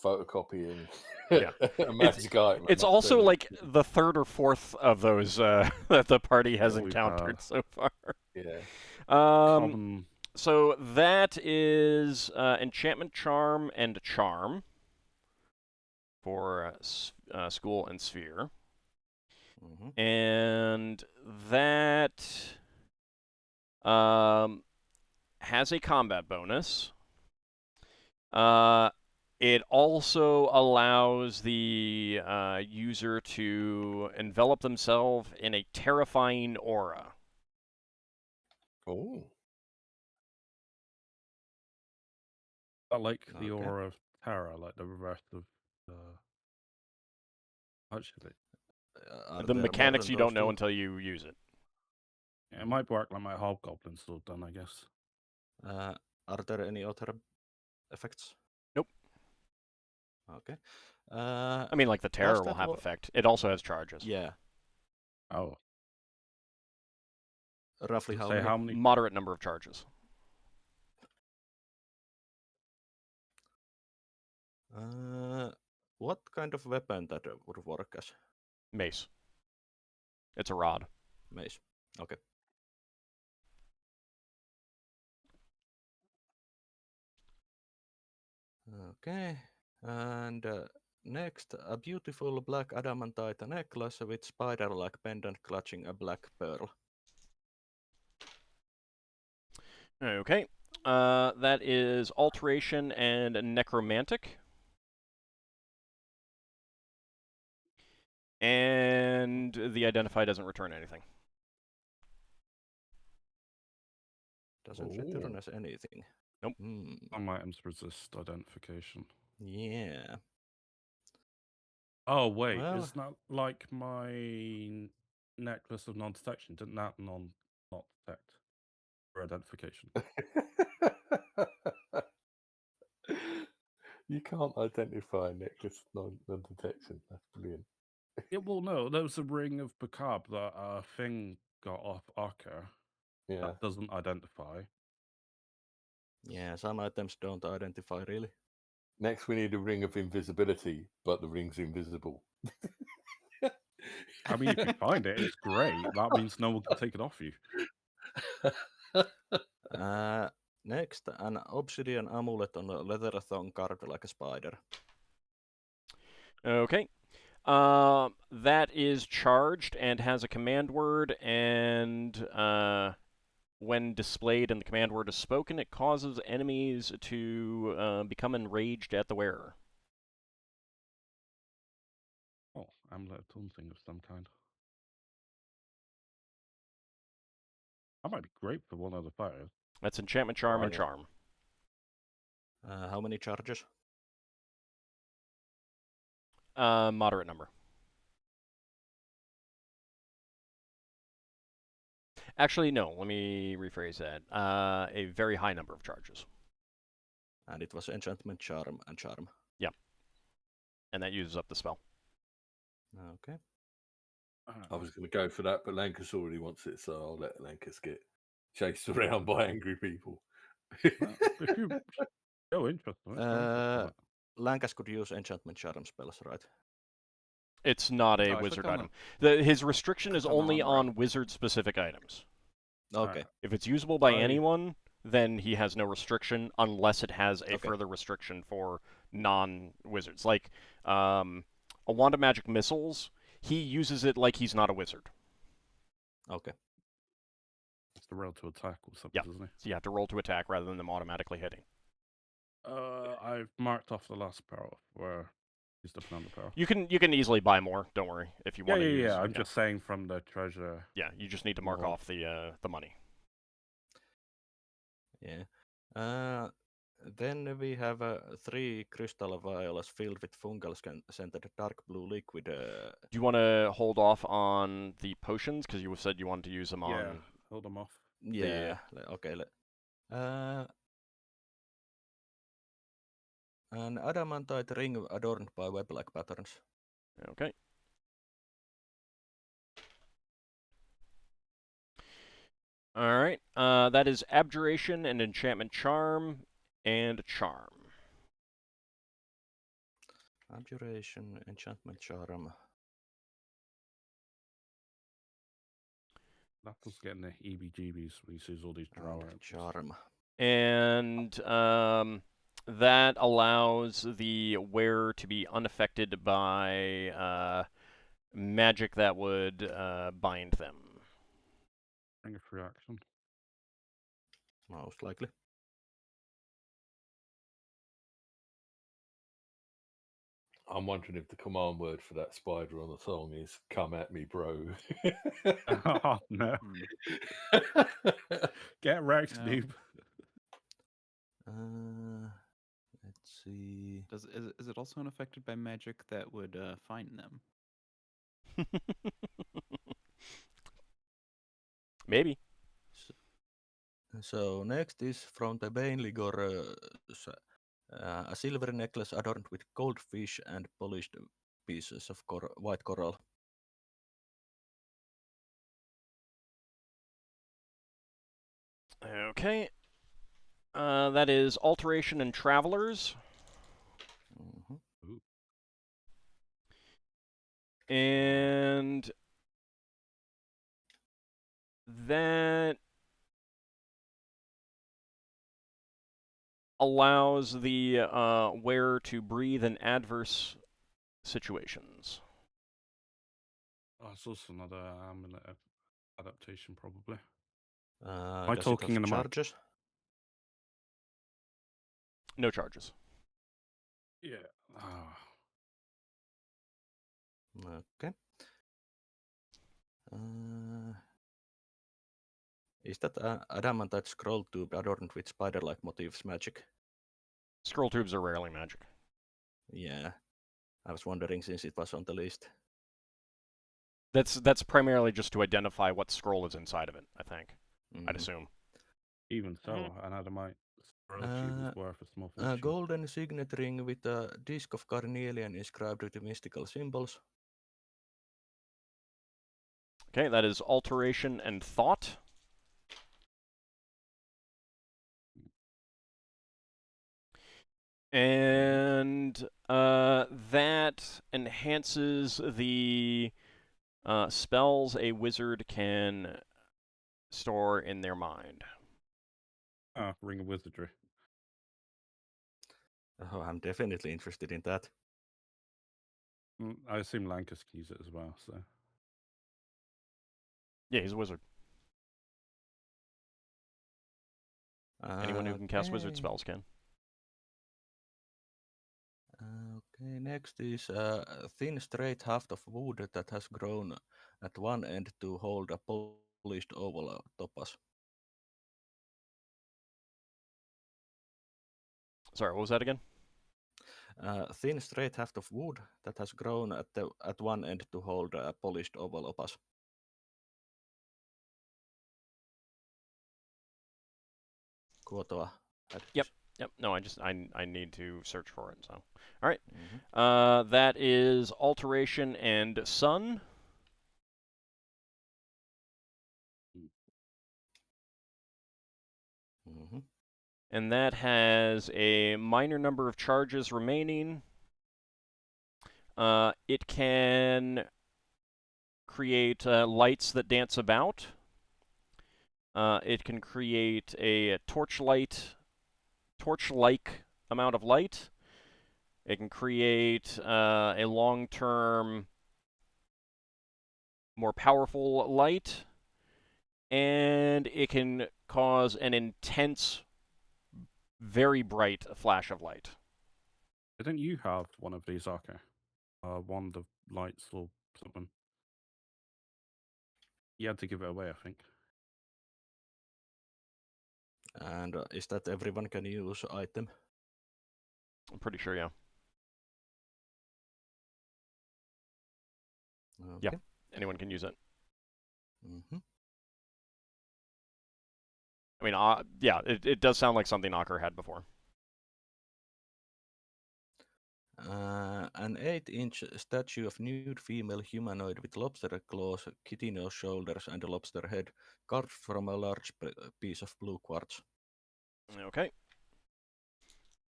photocopying Yeah. a magic item. It's also like the third or fourth of those that the party has Yeah, we've, encountered so far. Yeah. Common. So that is enchantment, charm, and charm for school and sphere. Mm-hmm. And that has a combat bonus. It also allows the user to envelop themselves in a terrifying aura. Oh. I like the Okay. aura of terror, like the reverse of actually. The mechanics you don't know until you use it. Yeah, it might work like my hobgoblin sword done, I guess. Are there any other effects? Nope. Okay. I mean, like the terror will have effect. It also has charges. Yeah. Oh. Roughly Does it how say many? how many? Moderate number of charges. What kind of weapon that would work as? Mace. It's a rod. Mace. Okay. Okay. And next, a beautiful black adamantite necklace with spider-like pendant clutching a black pearl. Okay. That is alteration and necromantic. And the identify doesn't return anything. Doesn't return as anything. Nope. Some items resist identification. Yeah. Oh wait, Well, it's not like my necklace of non-detection. Didn't that not detect for identification? You can't identify a necklace non-detection. That's brilliant. Yeah, well, no, there was a ring of Bacab that Thing got off Ockar. Yeah. That doesn't identify. Yeah, some items don't identify really. Next, we need a ring of invisibility, but the ring's invisible. I mean, if you find it, it's great. That means no one can take it off you. Next, an obsidian amulet on a leather thong carved like a spider. Okay. That is charged and has a command word, and when displayed and the command word is spoken, it causes enemies to become enraged at the wearer. Oh, amulet tone thing of some kind. That might be great for one of the fires. That's enchantment, charm, and charm. How many charges? Moderate number. Actually, no. Let me rephrase that. A very high number of charges. And it was enchantment, charm, and charm. Yep. And that uses up the spell. Okay. I was going to go for that, but Lankas already wants it, so I'll let Lankas get chased around by angry people. If you show interest in it, Lankas could use enchantment charm spells, right? It's not a Oh, wizard click on item. His restriction is click on the only on the right. on wizard-specific items. Okay. If it's usable by anyone, then he has no restriction unless it has a further restriction for non-wizards. Like a wand of magic missiles, he uses it like he's not a wizard. Okay. It's the roll to attack or something, doesn't it? So you have to roll to attack rather than them automatically hitting. I've marked off the last power where he's the on the power. You can easily buy more. Don't worry if you Yeah, want to use. yeah. I'm just saying from the treasure. Yeah, you just need to mark Lord. off the money. Yeah. Then we have 3 crystal vials filled with fungal scented dark blue liquid. Do you want to hold off on the potions because you said you wanted to use them Yeah, on? hold them off. Yeah. Okay. An adamantite ring adorned by web-like patterns. Okay. All right. That is abjuration and enchantment charm and charm. Abjuration, enchantment charm. That was getting the EBGBs when he sees all these draw And charm. And that allows the wearer to be unaffected by magic that would bind them. Bring a free action. Most likely. I'm wondering if the command word for that spider on the song is "Come at me, bro." Oh no! Get wrecked, No. noob. Let's see. Is it also unaffected by magic that would find them? Maybe. So next is from the Bainligor, a silver necklace adorned with goldfish and polished pieces of white coral. Okay. That is alteration and travelers. Mm-hmm. And that allows the wearer to breathe in adverse situations. Oh, it's also another amulet adaptation, probably. Am I talking in the mic? charges? No charges. Yeah. Ah. Okay. Is that adamantite scroll tube adorned with spider-like motifs magic? Scroll tubes are rarely magic. Yeah. I was wondering since it was on the list. That's primarily just to identify what scroll is inside of it, I think. I'd assume. Even so, an adamite scroll tube is worth a small A fortune. golden signet ring with a disc of carnelian inscribed with mystical symbols. Okay, that is alteration and thought. And that enhances the spells a wizard can store in their mind. Ah, Ring of Wizardry. Oh, I'm definitely interested in that. I assume Lankas can use it as well, so. Yeah, he's a wizard. Anyone who can cast wizard spells can. Okay, next is a thin straight haft of wood that has grown at one end to hold a polished oval topaz. Sorry, what was that again? Thin straight haft of wood that has grown at one end to hold a polished oval opus. Kuotoa. Yep. No, I need to search for it. So, all right. That is alteration and sun. And that has a minor number of charges remaining. It can create lights that dance about. It can create a torch-like amount of light. It can create a long-term, more powerful light. And it can cause an intense very bright flash of light. Didn't you have one of these, Ockar? Wand of lights or something? You had to give it away, I think. And is that everyone can use item? I'm pretty sure, yeah. Okay. Yeah. Anyone can use it. Mm-hmm. I mean, yeah, it does sound like something Ockar had before. An 8-inch statue of nude female humanoid with lobster claws, kitty nose shoulders, and a lobster head, carved from a large piece of blue quartz. Okay.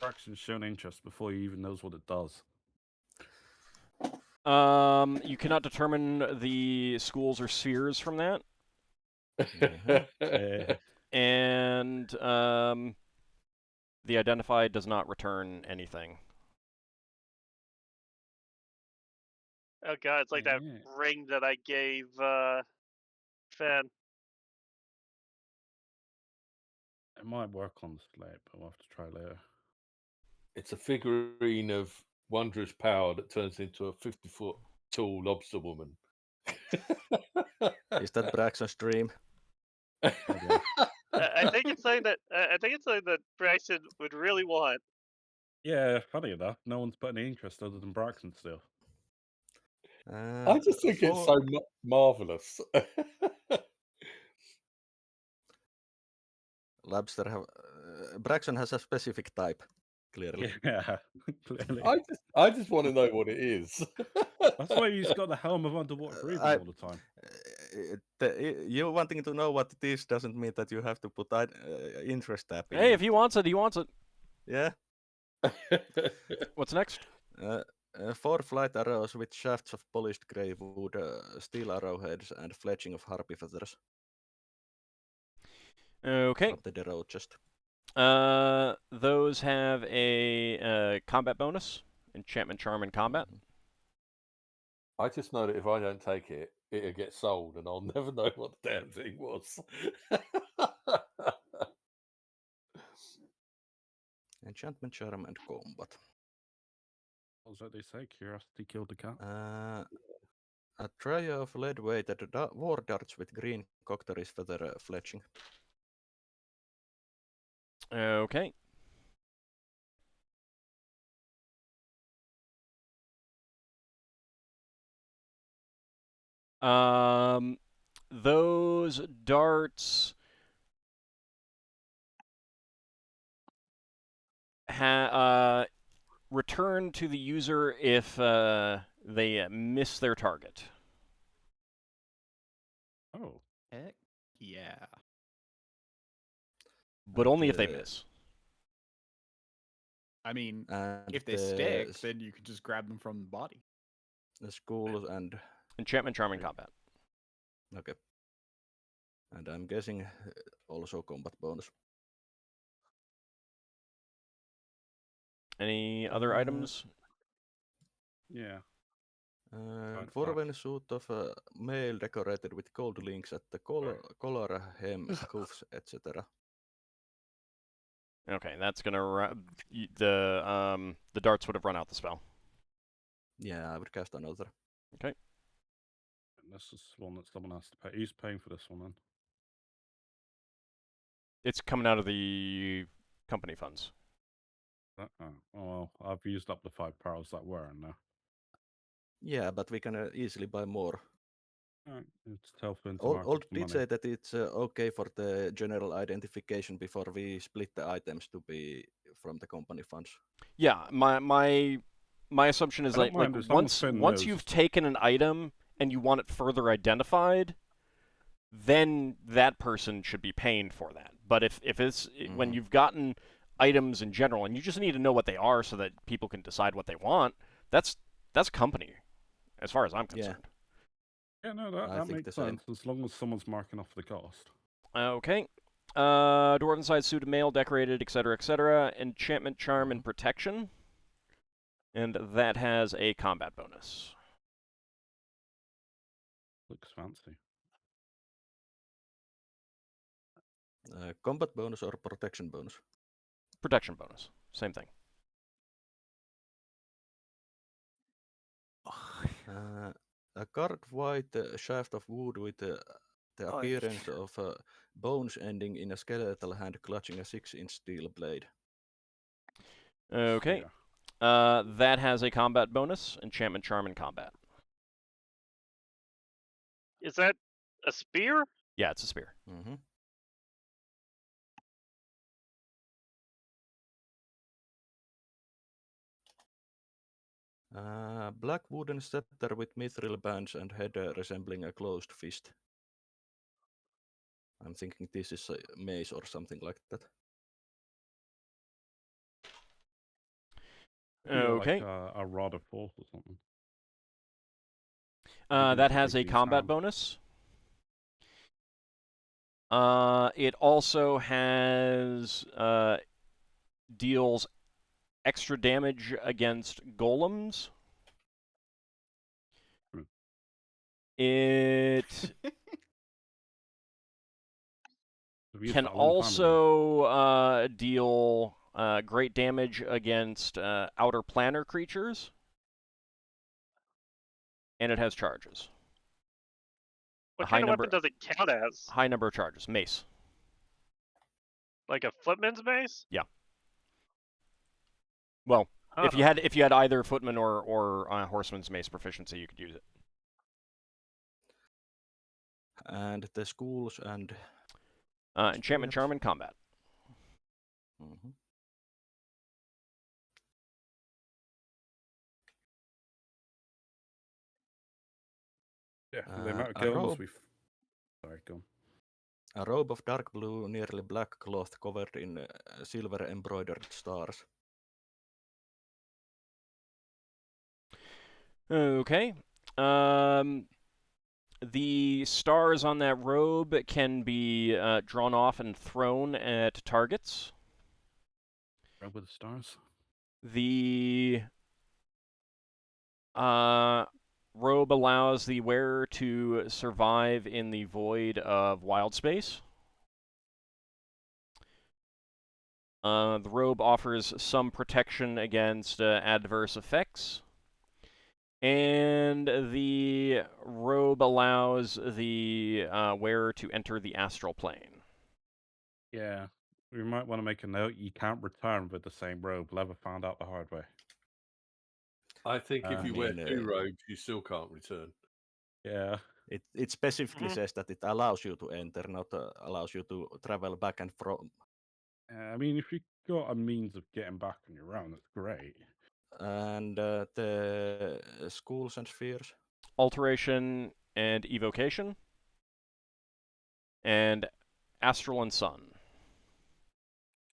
Braxon's shown interest before he even knows what it does. You cannot determine the schools or spheres from that, and the identified does not return anything. Oh god, it's like that Yeah. ring that I gave Finn. It might work on the slate, but we'll have to try later. It's a figurine of wondrous power that turns into a 50-foot tall lobster woman. Is that Braxon's dream? I think it's something that Braxton would really want. Yeah, funny enough, no one's put any interest other than Braxton still. I just think it's so marvelous. Labster have Braxton has a specific type, clearly. Yeah, clearly. I just want to know what it is. That's why he's got the helm of underwater breathing all the time. You wanting to know what it is doesn't mean that you have to put interest tab in Hey, it. if he wants it, he wants it. Yeah. What's next? 4 flight arrows with shafts of polished grey wood, steel arrowheads, and fletching of harpy feathers. Okay. From the Derrow chest. Those have a combat bonus, enchantment, charm, and combat. I just know that if I don't take it, it'll get sold, and I'll never know what the damn thing was. Enchantment, charm, and combat. What's that they say? Curiosity killed the cat. A trio of lead-weighted war darts with green cocteris feather fletching. Okay. Those darts return to the user if they miss their target. Oh. Heck yeah. But only if they miss. I mean, And if they stick, then you could just grab them from the body. The schools and enchantment, charm, and combat. Okay. And I'm guessing also combat bonus. Any other items? Yeah. Dwarven suit of male decorated with gold links at the collar, hem, cuffs, etc. Okay, that's gonna the darts would have run out the spell. Yeah, I would cast another. Okay. And this is one that someone has to pay. Who's paying for this one then? It's coming out of the company funds. Oh well, I've used up the 5 pearls that were in there. Yeah, but we can easily buy more. It's Telfin to Old did money. say that it's okay for the general identification before we split the items to be from the company funds. Yeah, my assumption is like once you've taken an item and you want it further identified, then that person should be paying for that. But if it's when you've gotten items in general and you just need to know what they are so that people can decide what they want, that's company, as far as I'm concerned. Yeah, no, that makes sense as long as someone's marking off the cost. Okay. Dwarven side suit of mail, decorated, etc., etc. Enchantment, charm, and protection. And that has a combat bonus. Looks fancy. Combat bonus or protection bonus? Protection bonus. Same thing. A carved white shaft of wood with the appearance of bones ending in a skeletal hand clutching a 6-inch steel blade. Okay. That has a combat bonus. Enchantment Charm in combat. Is that a spear? Yeah, it's a spear. Mm-hmm. Black wooden scepter with mithril bands and head resembling a closed fist. I'm thinking this is a mace or something like that. Okay. Like a rod of force or something. That has a combat bonus. It also has deals extra damage against golems. It can also deal great damage against outer planar creatures. And it has charges. What kind of weapon does it count as? High number of charges. Mace. Like a footman's mace? Yeah. Well, if you had either footman or horseman's mace proficiency, you could use it. And the schools and enchantment charm in combat. Mm-hmm. Yeah, the amount of golems we've... Sorry, go on. A robe of dark blue, nearly black cloth covered in silver embroidered stars. Okay. The stars on that robe can be drawn off and thrown at targets. Robe with the stars? The robe allows the wearer to survive in the void of wild space. The robe offers some protection against adverse effects. And the robe allows the wearer to enter the astral plane. Yeah. We might want to make a note. You can't return with the same robe. Lever found out the hard way. I think if you wear two robes, you still can't return. Yeah. It specifically says that it allows you to enter, not allows you to travel back and from. I mean, if you've got a means of getting back on your own, that's great. And the schools and spheres? Alteration and evocation. And astral and sun.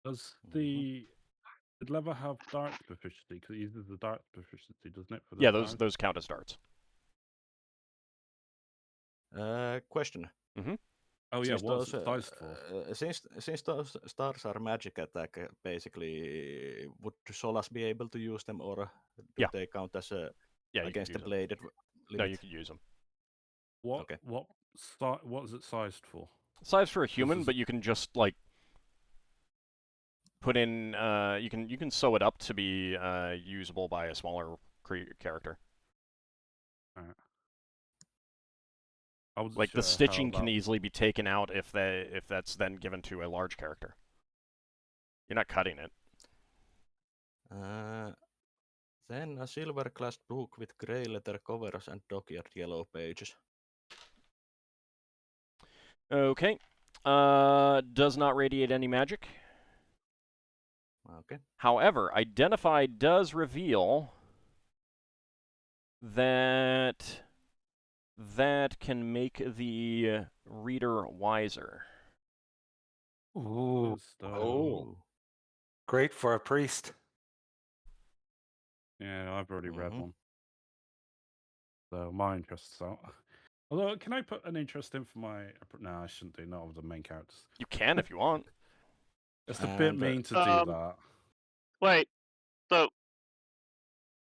Does did Lever have darts proficiency? Because it uses the darts proficiency, doesn't it? For the yeah, those count as darts. Question. Mm-hmm. Oh yeah, what's it sized for? Since those stars are magic attack, basically, would Solas be able to use them, or do they count as against the bladed limit? No, you could use them. What is it sized for? Sized for a human, but you can just like put in. You can sew it up to be usable by a smaller character. Like the stitching can easily be taken out if that's then given to a large character. You're not cutting it. Then a silver-classed book with grey leather covers and dog-eared yellow pages. Okay. Does not radiate any magic. Okay. However, Identify does reveal that can make the reader wiser. Ooh. Oh. Great for a priest. Yeah, I've already read one. So my interest's out. Although, can I put an interest in for my... No, I shouldn't do, not of the main characters. You can if you want. It's a bit mean to do that. Wait, so...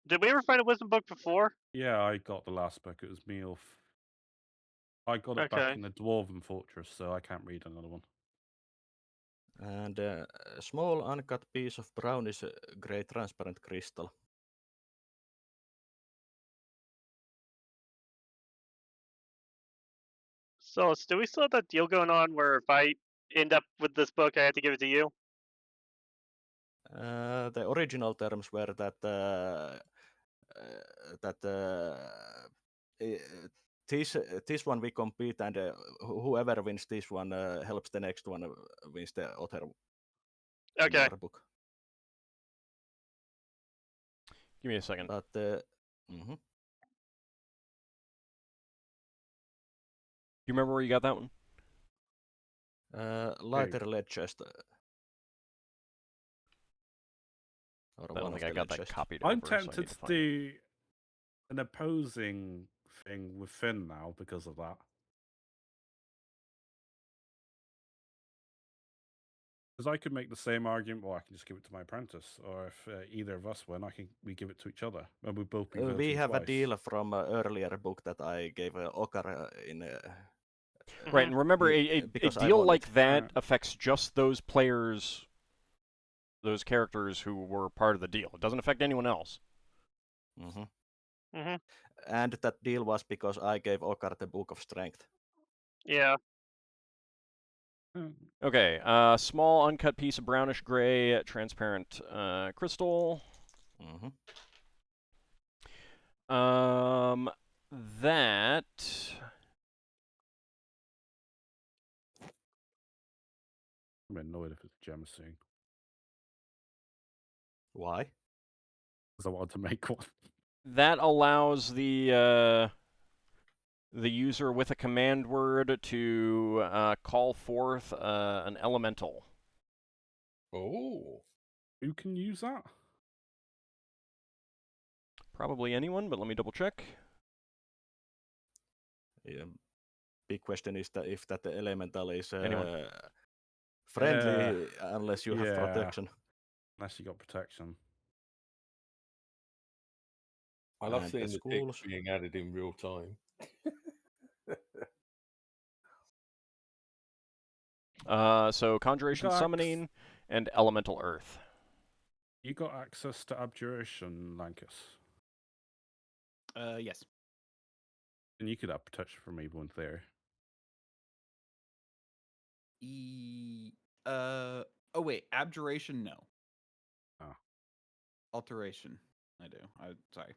Did we ever find a wisdom book before? Yeah, I got the last book. It was Meal. I got it back in the Dwarven Fortress, so I can't read another one. And a small uncut piece of brownish gray transparent crystal. So, do we still have that deal going on where if I end up with this book, I have to give it to you? The original terms were that this one we compete, and whoever wins this one helps the next one wins the other Okay. similar book. Give me a second. But You remember where you got that one? lighter ledgers. Or I one don't of think I the got that ledgers. copied I'm over, so I tempted need to find it. do an opposing thing with Finn now because of that. Because I could make the same argument, well, I can just give it to my apprentice, or if either of us win, we give it to each other, and we both be We voting have a twice. deal from earlier book that I gave Ockar in. Right, and remember, a because I deal won like it. that affects just those players, those characters who were part of the deal. It doesn't affect anyone else. And that deal was because I gave Ockar the Book of Strength. Yeah. Okay, small uncut piece of brownish gray transparent crystal. That I'm annoyed if it's Gemsing. Why? Because I wanted to make one. that allows the user with a command word to call forth an elemental. Oh. Who can use that? Probably anyone, but let me double check. Yeah. Big question is that if that elemental is Anyone. friendly, unless you have Yeah. protection. Unless you got protection. I love And seeing the schools. text being added in real time. So conjuration, summoning, and elemental earth. You got access to abjuration, Lankas. Yes. And you could have protection from evil in theory. Oh wait, abjuration, no. Oh. Alteration, I do. Sorry.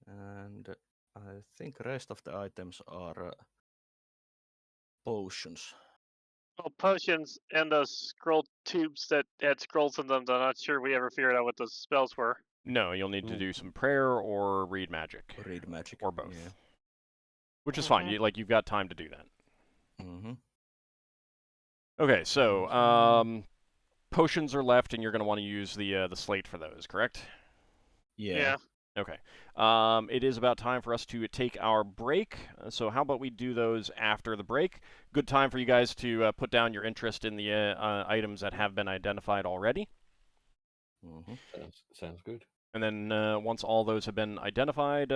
And I think rest of the items are potions. Well, potions and those scroll tubes that had scrolls in them. I'm not sure we ever figured out what those spells were. No, you'll need to do some prayer or read magic. Read magic. Or both. Yeah. Which is fine. You've got time to do that. Okay, so potions are left, and you're going to want to use the slate for those, correct? Yeah. Okay. It is about time for us to take our break. So how about we do those after the break? Good time for you guys to put down your interest in the items that have been identified already. Sounds good. And then once all those have been identified,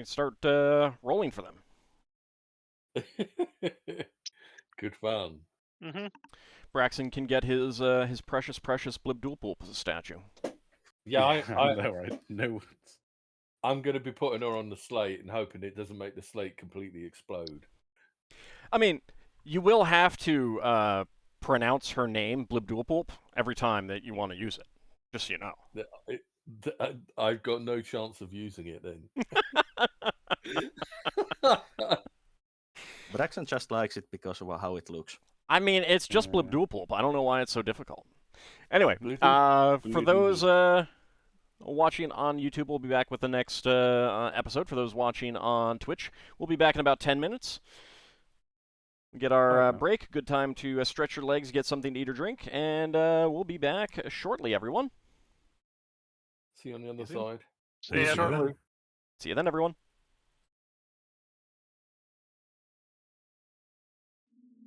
start rolling for them. Good fun. Braxon can get his precious Blibdoolpool statue. Yeah, I know, right? No. I'm going to be putting her on the slate and hoping it doesn't make the slate completely explode. I mean, you will have to pronounce her name, Blibdoolpool, every time that you want to use it. Just so you know. I've got no chance of using it then. Braxon just likes it because of how it looks. I mean, it's just Blibdoolpool. I don't know why it's so difficult. Anyway, for those watching on YouTube, we'll be back with the next episode. For those watching on Twitch, we'll be back in about 10 minutes. Get our break. Good time to stretch your legs, get something to eat or drink, and we'll be back shortly, everyone. See you on the other side. See you shortly. See you then, everyone.